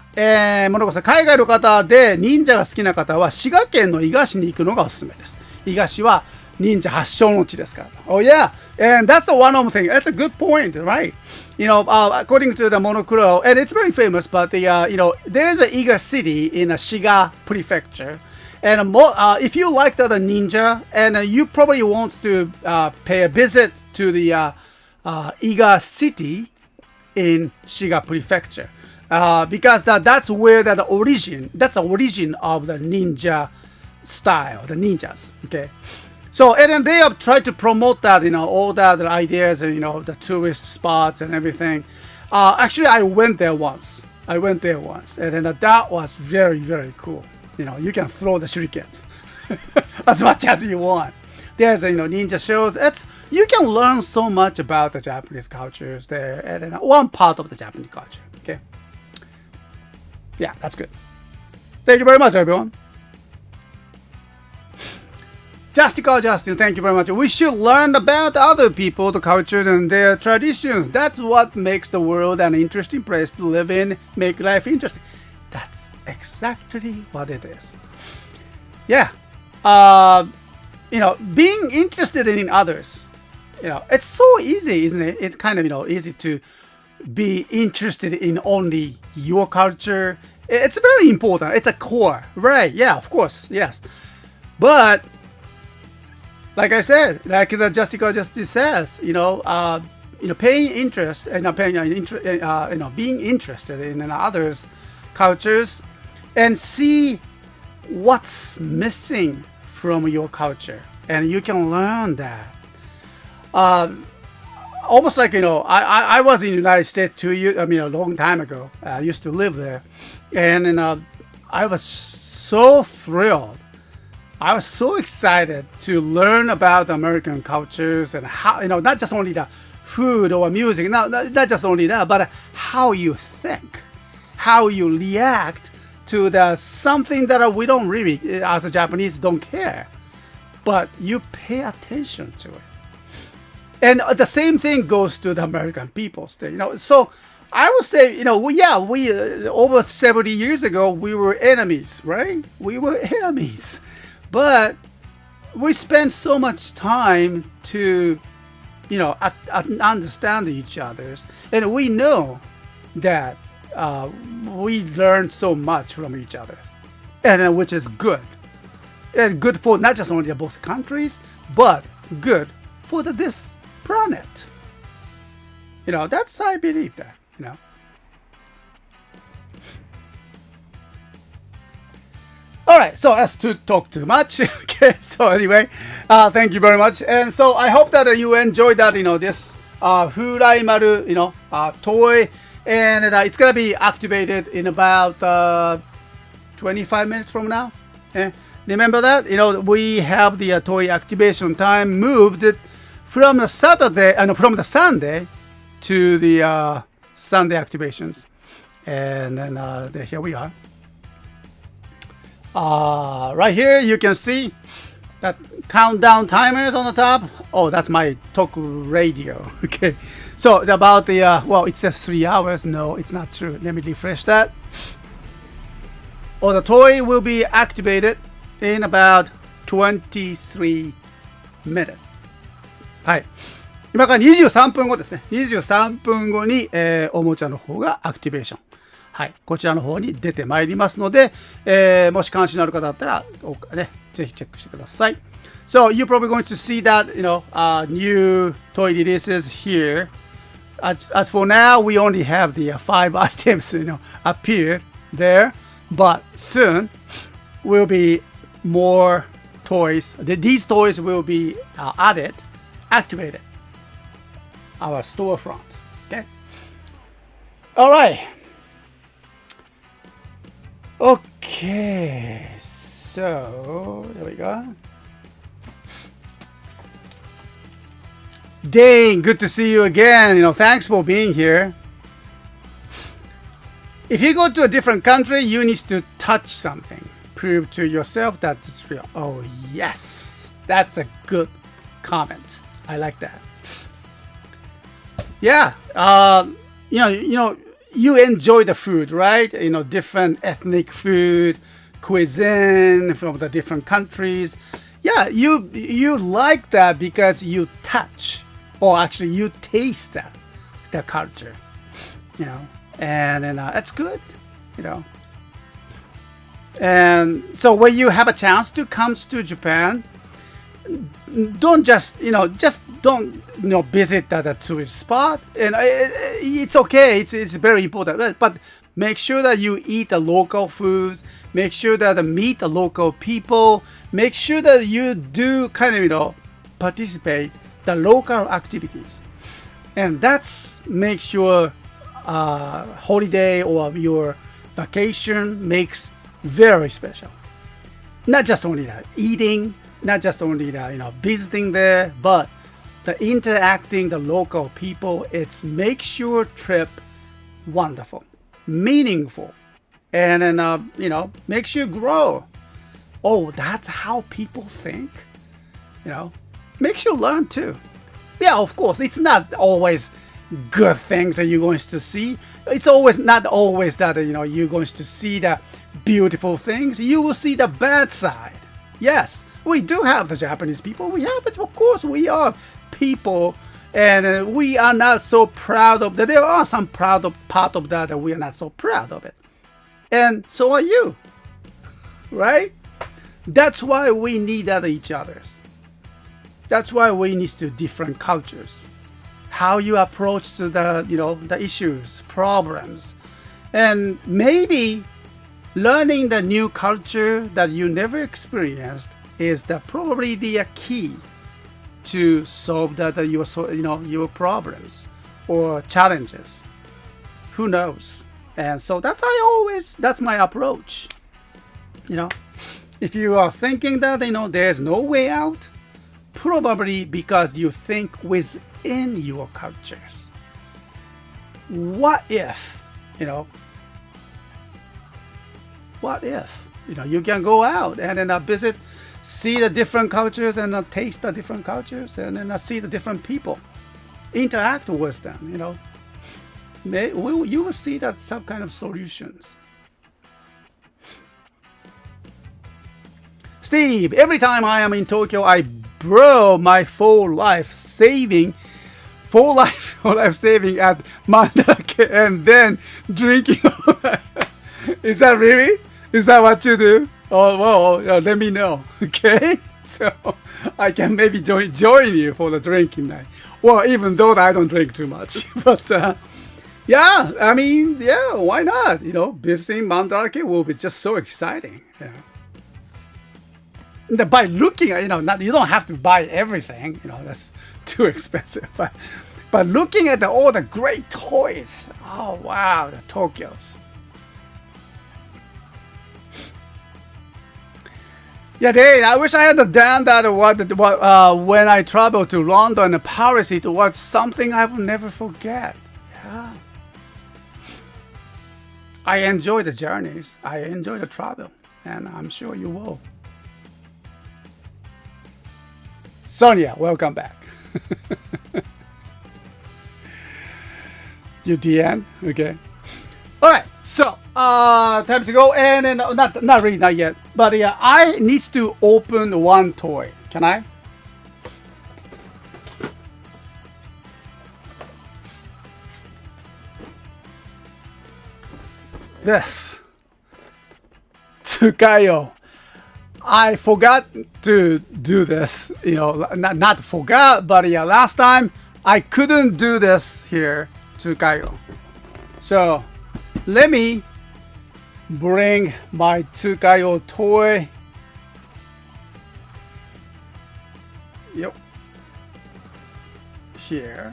モノコさん、海外の方で忍者が好きな方は滋賀県の伊賀市に行くのがおすすめです。伊賀市は忍者発祥の地ですから。Oh yeah, and that's one of the things. That's a good point, right? According to the Monocro, and it's very famous, but there's a Iga city in Shiga Prefecture. And if you like the ninja, and you probably want to pay a visit to the Iga city in Shiga Prefecture, because that's where the origin of the ninja style, the ninjas. Okay, so and then they have tried to promote that, all the ideas and the tourist spots and everything. Actually, I went there once, and then that was very, very cool. You can throw the shurikens as much as you want. There's ninja shows. You can learn so much about the Japanese cultures there, and one part of the Japanese culture. Okay. Yeah, that's good. Thank you very much, everyone. Justin, thank you very much. We should learn about other people, the cultures, and their traditions. That's what makes the world an interesting place to live in, make life interesting. That's exactly what it is. Yeah. Being interested in others, it's so easy, isn't it? It's kind of, easy to be interested in only your culture. It's very important. It's a core, right? Yeah, of course. Yes. But like I said, like the Justice says, paying interest and being interested in others' cultures and see what's missing from your culture, and you can learn that. Almost like I was in the United States 2 years. I mean, a long time ago. I used to live there, and I was so thrilled. I was so excited to learn about American cultures and how not just only the food or music, not just only that, but how you think, how you react to the something that we don't really, as a Japanese, don't care, but you pay attention to it. And the same thing goes to the American people. So I would say, we over 70 years ago we were enemies, right? We were enemies, but we spent so much time to, understand each other's, and we know that we learned so much from each other, and which is good, and good for not just only both countries, but good for this planet. That's, I believe that. All right, so as to talk too much. Okay, so anyway, thank you very much, and so I hope that you enjoyed that. This Hurai-maru, toy. And it's gonna be activated in about 25 minutes from now. Remember that? We have the toy activation time moved from the Saturday and from the Sunday to the Sunday activations. And then here we are. Right here you can see that countdown timers on the top. Oh, that's my talk radio. Okay, so about the it says 3 hours. No, it's not true. Let me refresh that. The toy will be activated in about 23 minutes. はい。今から23分後ですね。23分後に、おもちゃの方がアクティベーション。はい。こちらの方に出てまいりますので、もし関心のある方だったら、ね、ぜひチェックしてください。So you're probably going to see that, new toy releases here. As for now, we only have the 5 items, appear there. But soon, will be more toys. These toys will be activated. Our storefront. Okay. All right. Okay. So there we go. Dane, good to see you again. Thanks for being here. If you go to a different country, you need to touch something. Prove to yourself that it's real. Oh yes, that's a good comment. I like that. Yeah, you enjoy the food, right? Different ethnic food, cuisine from the different countries. Yeah, you like that because you touch, or actually you taste the culture, and that's good, And so when you have a chance to come to Japan, don't just don't visit the tourist spot, and it's okay. It's very important, but make sure that you eat the local foods. Make sure that you meet the local people. Make sure that you do kind of participate the local activities, and that's make sure holiday or your vacation makes very special. Not just only that eating, not just only that visiting there, but the interacting the local people. It's makes your trip wonderful, meaningful, and then makes you grow. Oh, that's how people think. Makes you learn too. Yeah, of course, it's not always good things that you're going to see. It's always not always that you're going to see the beautiful things. You will see the bad side. Yes, we do have the Japanese people. We have it. Of course, we are people, and we are not so proud of that. There are some part of that we are not so proud of it, and so are you, right? That's why we need each other's. That's why we need to different cultures. How you approach to the issues, problems, and maybe learning the new culture that you never experienced is probably the key to solve your problems or challenges. Who knows? And so that's my approach. If you are thinking that there's no way out, probably because you think within your cultures. What if, what if, you can go out and then visit, see the different cultures and taste the different cultures, and then see the different people, interact with them, you will see that some kind of solutions. Steve, every time I am in Tokyo, I blow my full life saving at Mandake and then drinking. Is that really? Is that what you do? Oh, well, let me know, okay? So I can maybe join you for the drinking night. Well, even though I don't drink too much, but yeah, I mean, yeah, why not? Visiting Mandake will be just so exciting. Yeah. By looking at, you don't have to buy everything, that's too expensive. But looking at all the great toys, oh wow, the Tokyos. Yeah, Dave, I wish I had done that when I traveled to London and Paris. It was something I will never forget. Yeah. I enjoy the journeys. I enjoy the travel, and I'm sure you will. Sonia, welcome back. You DN? Okay. Alright, so time to go, and then not really, not yet. But yeah, I need to open one toy. Can I? This Tsukayo. I forgot to do this, not forgot, but yeah, last time I couldn't do this here to Kaio. So let me bring my Tsukayo toy. Yep. Here.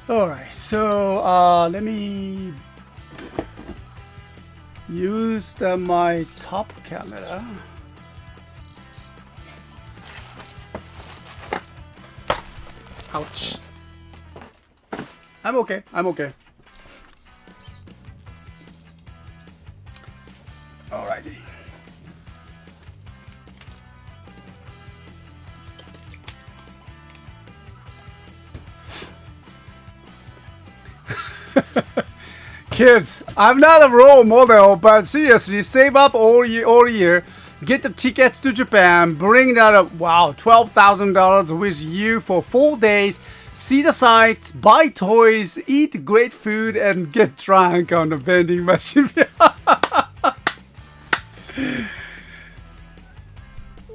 Alright, so let me use my top camera. Ouch. I'm okay. I'm okay. Alrighty. Kids, I'm not a role model, but seriously, save up all year, get the tickets to Japan, bring that wow, $12,000 with you for 4 days, see the sights, buy toys, eat great food, and get drunk on the vending machine.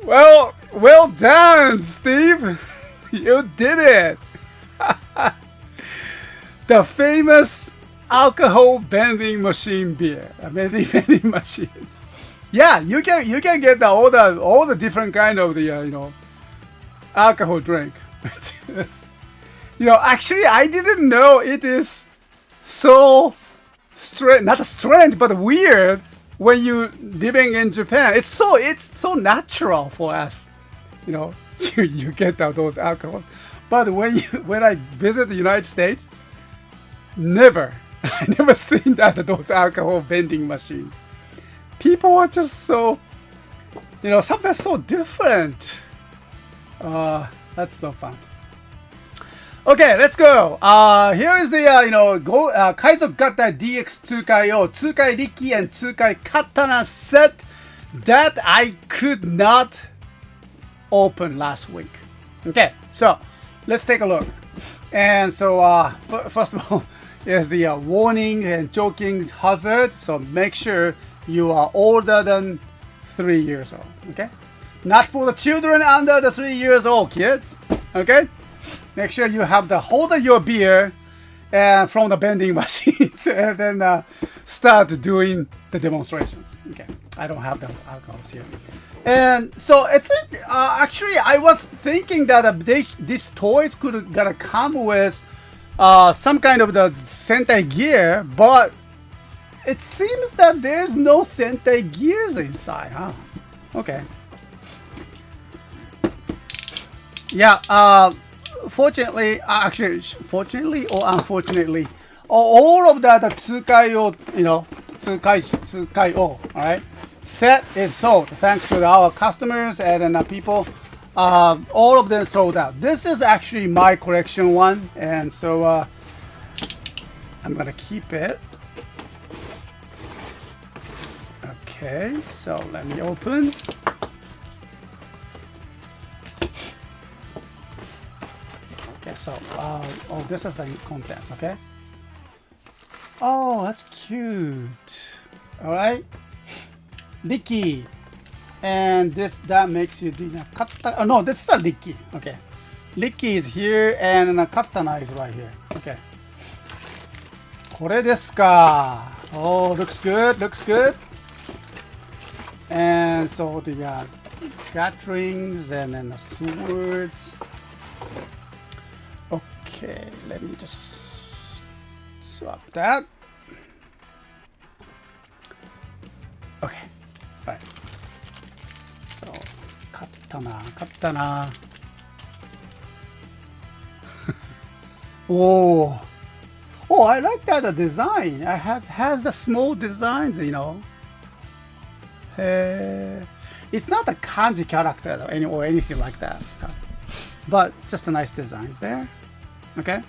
Well done, Steve. You did it. The famous alcohol vending machine beer, vending machines. Yeah, you can get all the different kind of the alcohol drink. Actually, I didn't know it is so strange, not strange, but weird when you living in Japan. It's so natural for us, you get those alcohols. But when I visit the United States, I never seen those alcohol vending machines. People are just so, sometimes so different. That's so fun. Okay, let's go. Here is the Kaizo Gata DX 2Kai 2Kai Riki and 2Kai Katana set that I could not open last week. Okay, so let's take a look. And so first of all is the warning and joking hazard. So make sure you are older than 3 years old. Okay, not for the children under the 3 years old, kids. Okay, make sure you have the hold of your beer from the vending machines and then start doing the demonstrations. Okay, I don't have the alcohols here. And so it's actually I was thinking that these toys gonna come with some kind of the Sentai gear, but it seems that there's no Sentai gears inside, huh? Okay. Yeah. Fortunately or unfortunately, all of that Tsukai-o, Tsukai-o, all right, set is sold thanks to our customers and then people. All of them sold out. This is actually my collection one, and so I'm gonna keep it. Okay, so let me open. Okay, so oh, this is the contents. Okay. Oh, that's cute. All right, Ricky. And that makes you do katana. Oh no, this is a Ricky. Okay, Ricky is here and a katana is right here. Okay. これですか. Oh, looks good. Looks good. And so the gatlings and then the swords. Okay, let me just swap that. Okay, all right. So, katana. Oh, I like that the design. It has the small designs, It's not a kanji character or anything like that, but just a nice designs there. Okay.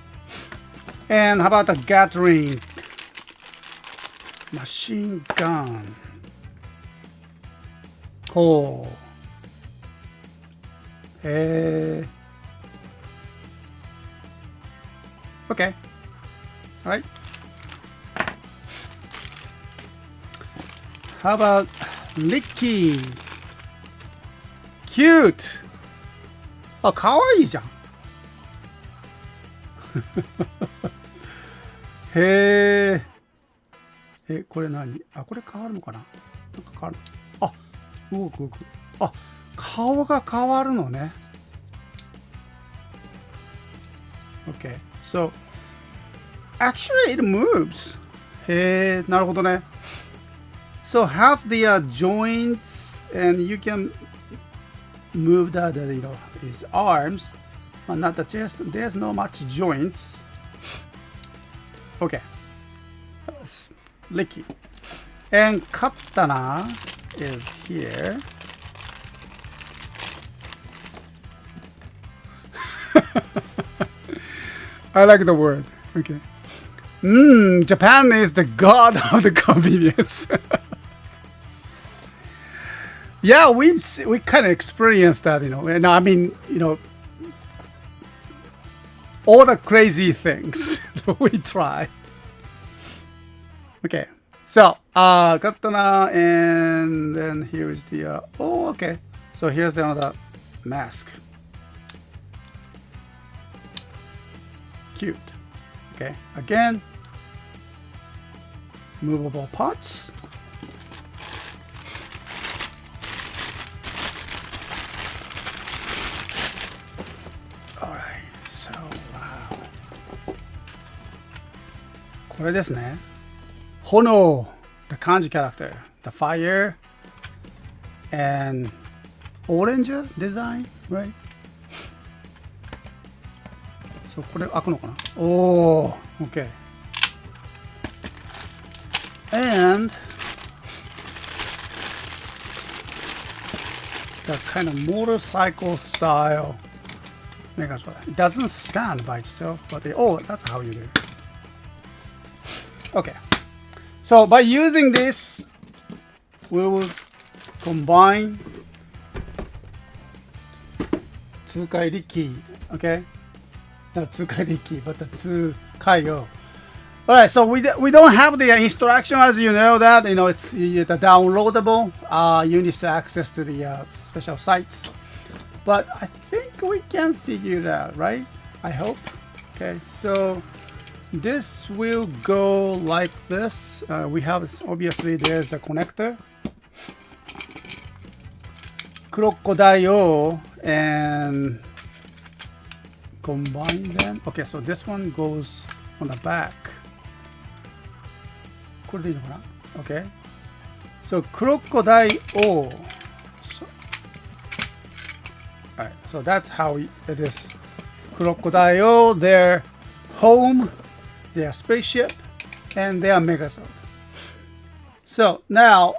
And how about the Gatling machine gun? Oh. Okay. All right. How about Ricky? Cute. Oh, かわいいじゃん。へえ。これ何？あ、これ変わるのかな？なんか変わる。あ、動く。あ、顔が変わるのね。Okay. So, actually it moves. へえ、なるほどね。So has the joints and you can move the you know his arms, but not the chest. There's no much joints. Okay, that's licky. And katana is here. I like the word. Okay. Japan is the god of the convenience. Yeah, we kind of experienced that, you know. And I mean, you know, all the crazy things that we try. Okay, so katana, and then here is the oh, okay. So here's the another mask. Cute. Okay, again, movable parts. All right, so wow. これですね。炎, the kanji character, the fire, and orange design, right? So これ開くのかな? Oh, okay. And the kind of motorcycle style megazord. It doesn't stand by itself, but oh, that's how you do it. Okay. So by using this, we will combine 2回力, okay? Not 2回力, but the 2回を. Alright, so we don't have the instruction, as you know that, you know, it's the downloadable. You need to access to the special sites. But I think we can figure it out, right? I hope. Okay, so this will go like this. We have, obviously, there's a connector. Crocodile and combine them. Okay, so this one goes on the back. これでいいのかな? Okay. So crocodile. So, alright, so that's how it is. Crocodile, their home, their spaceship, and their megazord. So now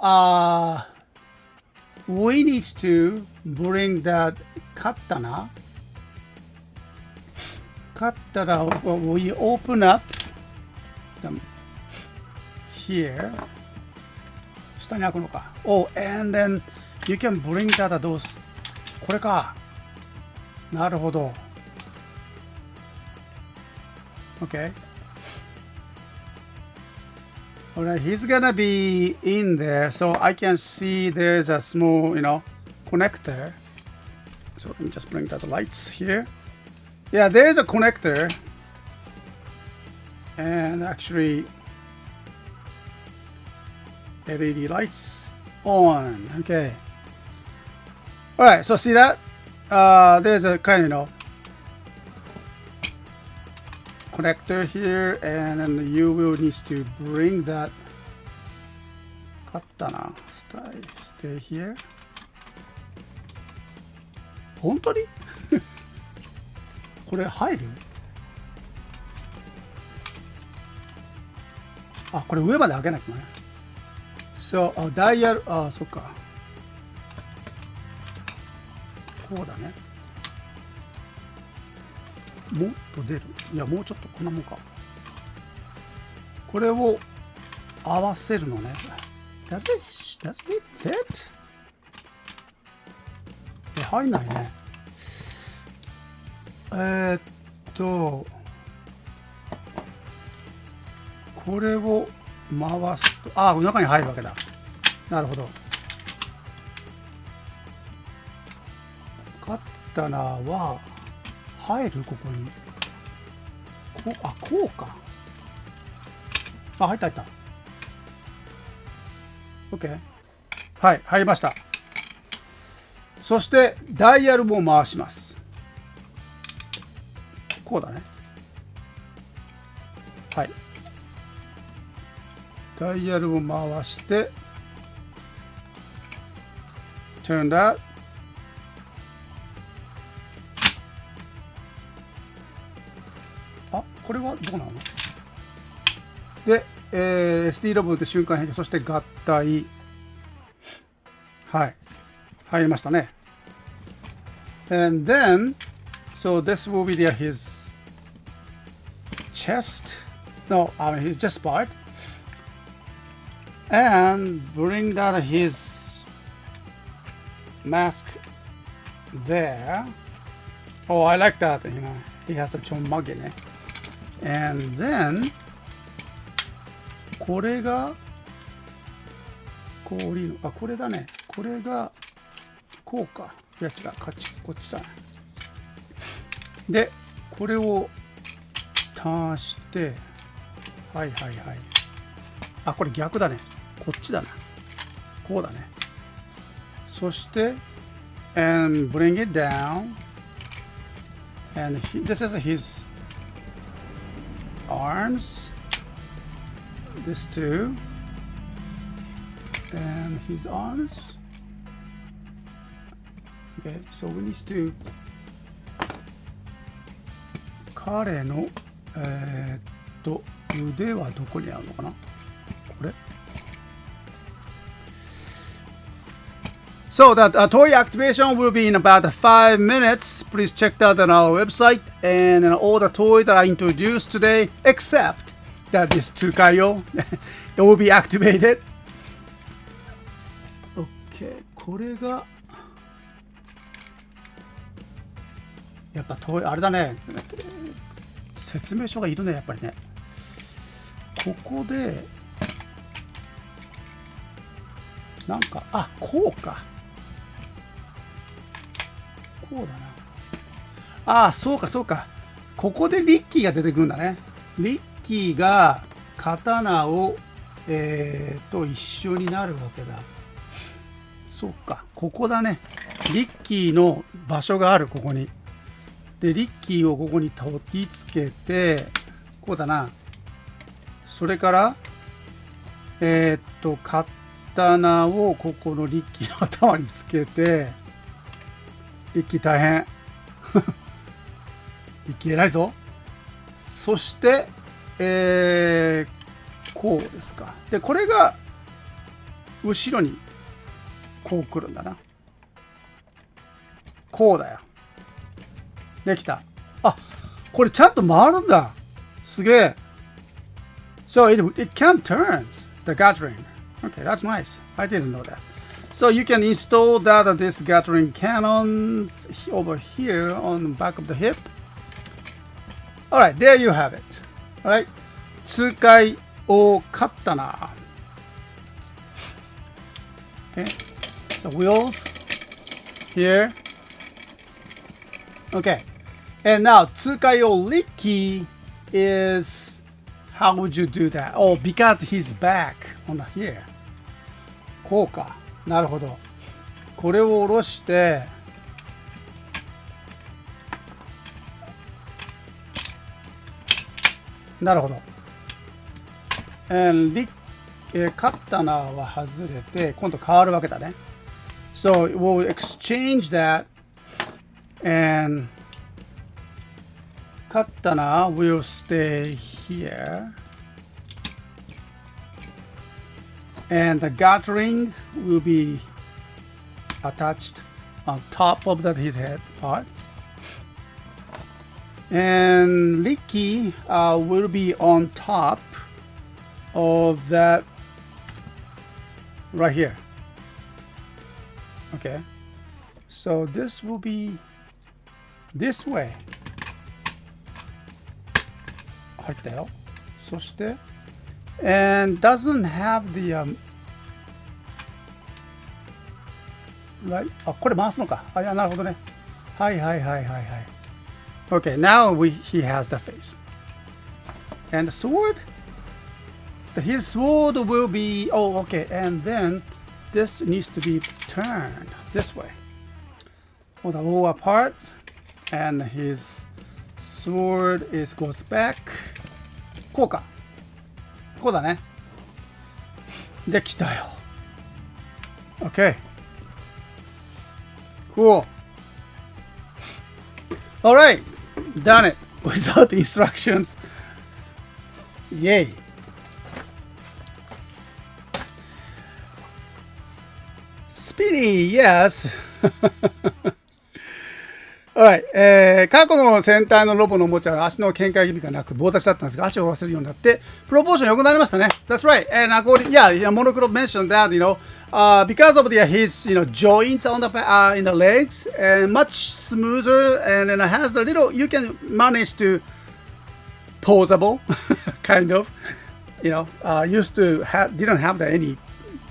we need to bring that katana. Well, we open up them here. 下に開くのか. Oh, and then you can bring that those. これか. なるほど. Okay. Alright, he's gonna be in there, so I can see there's a small, you know, connector. So let me just bring the lights here. Yeah, there's a connector. And actually, LED lights on. Okay. Alright, so see that? There's a kind of, you know, connector here, and then you will need to bring that katana. Stay here. 本当に? これ入る? あ、これ上まで上げなきゃね。そう、ダイヤル、あ、そっか。こうだね。もっと出る。いや、もうちょっとこんなもんか。これを合わせるのね。Does it fit? 入んないね。これを回すと、あ、中に入るわけだ。なるほど。カッタナは入る、ここに。こうか。あ、入った。OK。はい、入りました。そしてダイヤルも回します。こうだね。はい。ダイヤルを回して、turn that。あ、これはどうなの？で、SD ロボで瞬間変形、そして合体。はい。入りましたね。And then, so this will be his chest. No, his chest part. And bring that his mask there. Oh, I like that. You know, he has a chonmage. And then, これがこう降りる。あ、これだね。これがこうか。いや違う、こっちだね。で、これを足して、はいはいはい。あ、これ逆だね。こっちだな。こうだね。そして、and bring it down. And this is his arms. This too. And his arms. Okay, so we need to 彼の腕はどこにあるのかな？これ？ So that toy activation will be in about 5 minutes. Please check that on our website and all the toys that I introduced today, except that this Tsukayo, it will be activated. Okay, これがやっぱトイあれだね。説明書がいるねやっぱりね。ここでなんかこうか。こうだな。ああ、そうかそうか。ここでリッキーが出てくるんだね。リッキーが刀を一緒になるわけだ。そうか、ここだね。リッキーの場所がある、ここに。で、リッキーをここに取り付けて、こうだな。それから、刀をここのリッキーの頭につけて、リッキー大変。リッキー偉いぞ。そして、こうですか。で、これが、後ろに、こう来るんだな。こうだよ。できた。あ、これちゃんと回るんだ。すげえ。So it can turn the Gatling. Okay, that's nice. I didn't know that. So you can install this Gatling cannons over here on the back of the hip. Alright, there you have it. Alright. 痛快を買ったな。Okay. So wheels here. Okay. And now, Tsukayo Rikki is, how would you do that? Oh, because he's back on here. こうか。なるほど。これを下ろして、なるほど。カッタナは外れて、今度変わるわけだね。So, we'll exchange that and Katana will stay here. And the Gatling will be attached on top of his head part. And Ricky will be on top of that right here. Okay. So this will be this way. 入ったよ。そして and doesn't have the right あ、これ回すのか。あ、いや、なるほどね。はいはいはいはいはい。Okay, now he has the face. And the sword? His sword will be, oh, okay, and then this needs to be turned this way. For the lower part, and his sword goes back. こうか。こうだね。できたよ。Okay. Cool. Alright. Done it. Without instructions. Yay. Speedy, yes. Alright、過去の戦隊のロボのおもちゃは足の見解気味がなく棒立ちだったんですが、足を合わせるようになって、プロポーション良くなりましたね。That's right. And according, yeah, Monochrome mentioned that, because of his, joints on in the legs, and much smoother, and then it has a little, you can manage to posable, kind of, used to didn't have that any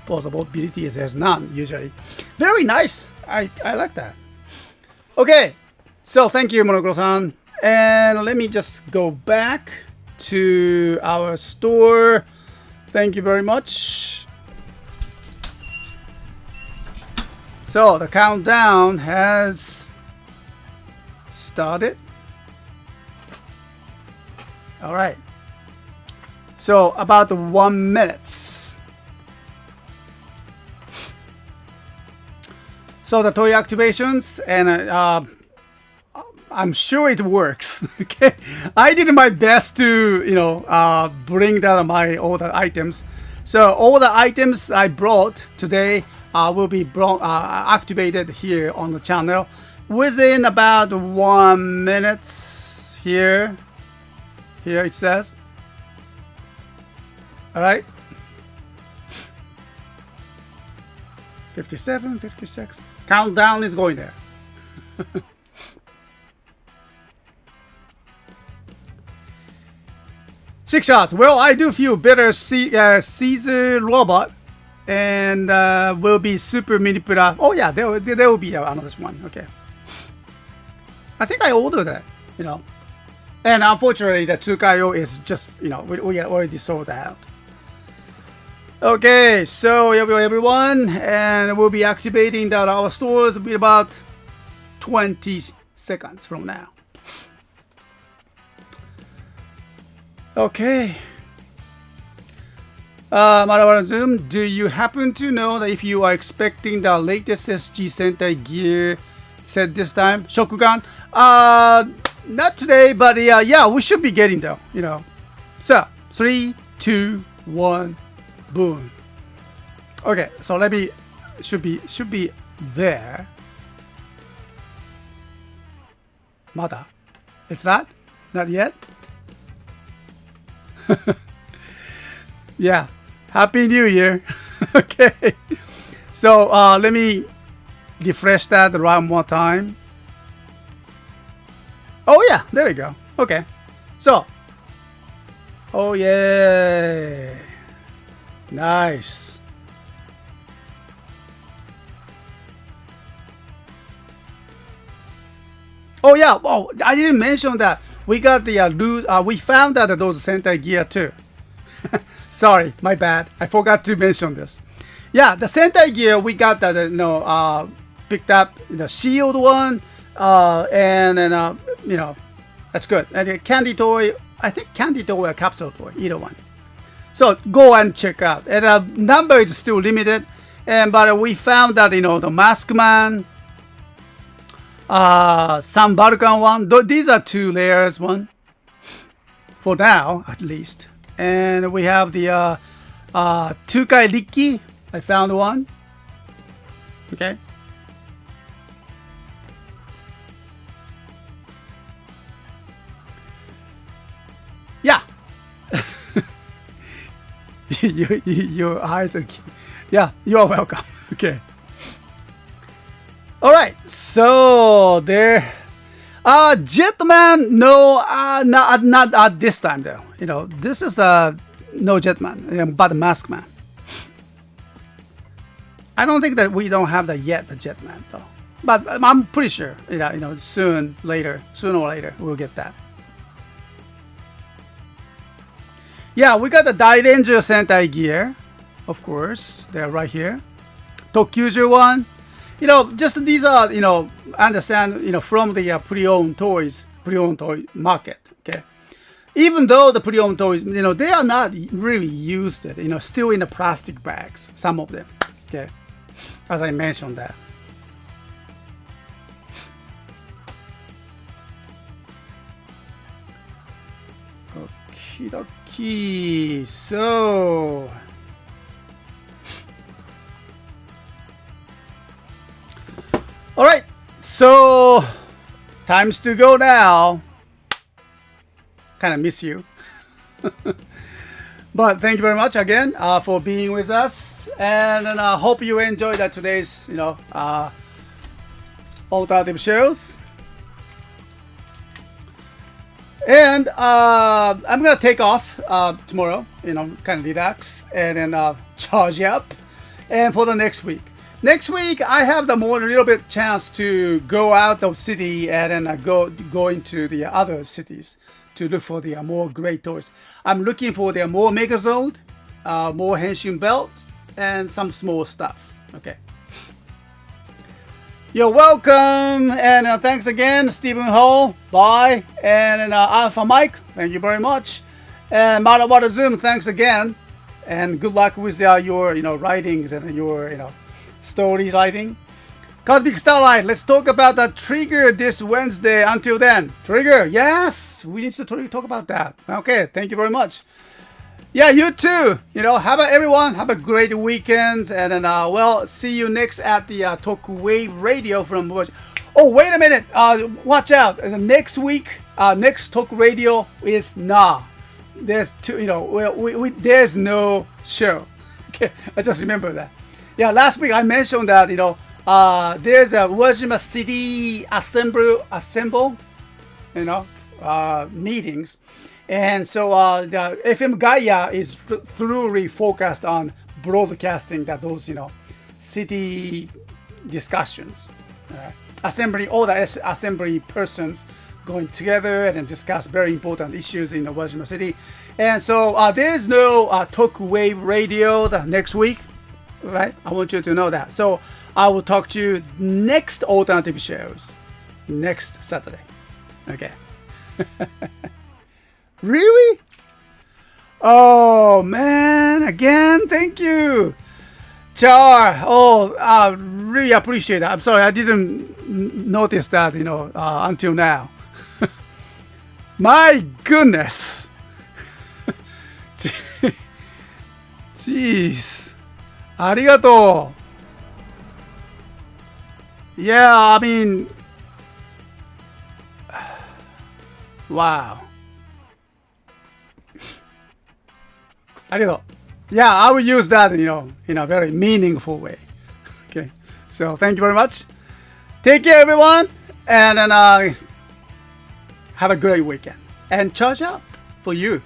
posable ability. There's none usually. Very nice. I like that. Okay. So thank you, Monochrome-san. And let me just go back to our store. Thank you very much. So the countdown has started. All right. So about 1 minute. So the toy activations and I'm sure it works. Okay, I did my best to bring down all the items. So all the items I brought today will be activated here on the channel within about 1 minute. Here it says. All right. 57, 56. Countdown is going there. Six shots. Well, I do feel better. Caesar robot and will be super manipulative. Oh yeah, there will be another one. Okay. I think I ordered that. And unfortunately, the Tsukayo is just we already sold out. Okay, so here we go, everyone, and we'll be activating our stores in about 20 seconds from now. Okay. Marawa Zoom, do you happen to know that if you are expecting the latest SG Sentai gear set this time? Shokugan? Not today, but yeah, we should be getting though, So, 3, 2, 1, boom. Okay, so let me, should be there. Mada? It's not? Not yet? Yeah, Happy New Year. Okay, so let me refresh that one more time. Oh yeah, there we go. Okay, so oh yeah, nice. Oh yeah, oh I didn't mention that we got the we found that those Sentai gear too. Sorry, my bad. I forgot to mention this. Yeah, the Sentai gear we got that picked up the shield one, and then that's good. And the candy toy, I think candy toy or capsule toy, either one. So go and check out. And number is still limited, but we found that the Mask Man, some Balkan one. These are 2 layers one for now at least. And we have the Tukai Riki. I found one. Okay. Yeah. Your eyes are cute. Yeah, you are welcome. Okay. All right. So there. Jetman, no, not at this time though. This is no Jetman, but Mask Man. I don't think that we don't have that yet, the Jetman. So, but I'm pretty sure, sooner or later, we'll get that. Yeah, we got the GaoRanger Sentai gear, of course. They're right here. Tokyuju one. Just these are, understand, from the pre-owned toy market. Okay. Even though the pre-owned toys, they are not really used, still in the plastic bags, some of them. Okay, as I mentioned that. Okie dokie. So, all right. So, time's to go now. Kind of miss you. But thank you very much again for being with us, and I hope you enjoyed today's alternative shows. And I'm gonna take off tomorrow, kind of relax and then charge up, and for the next week. Next week I have a little bit chance to go out of city and then go into the other cities to look for the more great toys. I'm looking for the more megazord, more henshin belt, and some small stuff. Okay. You're welcome, and thanks again, Stephen Hall. Bye, and Alpha Mike. Thank you very much, and Mara Zoom. Thanks again, and good luck with your writings and your story writing. Cosmic Starlight, let's talk about the Trigger this Wednesday. Until then, Trigger, yes, we need to talk about that. Okay, thank you very much. Yeah, you too. Everyone have a great weekend, and then well, see you next at the Talk Wave Radio from. Oh, wait a minute. Watch out. Next week, next Talk Radio is There's two. There's no show. Okay, I just remember that. Yeah, last week I mentioned that there's a Uwajima City assemble, meetings, and so the FM Gaia is thoroughly focused on broadcasting those city discussions, all the assembly persons going together and discuss very important issues in Uwajima City, and so there's no Talk Wave Radio the next week, right? I want you to know that. So I will talk to you next alternative shows next Saturday. Okay. Really? Oh man, again, thank you. Char. Oh, I really appreciate that. I'm sorry, I didn't notice that, until now. My goodness. Jeez. Arigato. Yeah, I mean, wow. Arigato. Yeah, I will use that, in a very meaningful way. Okay, so thank you very much. Take care, everyone, and then have a great weekend and charge up for you.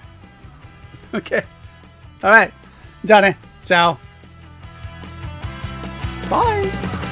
Okay. All right. じゃあね。Ciao. Bye.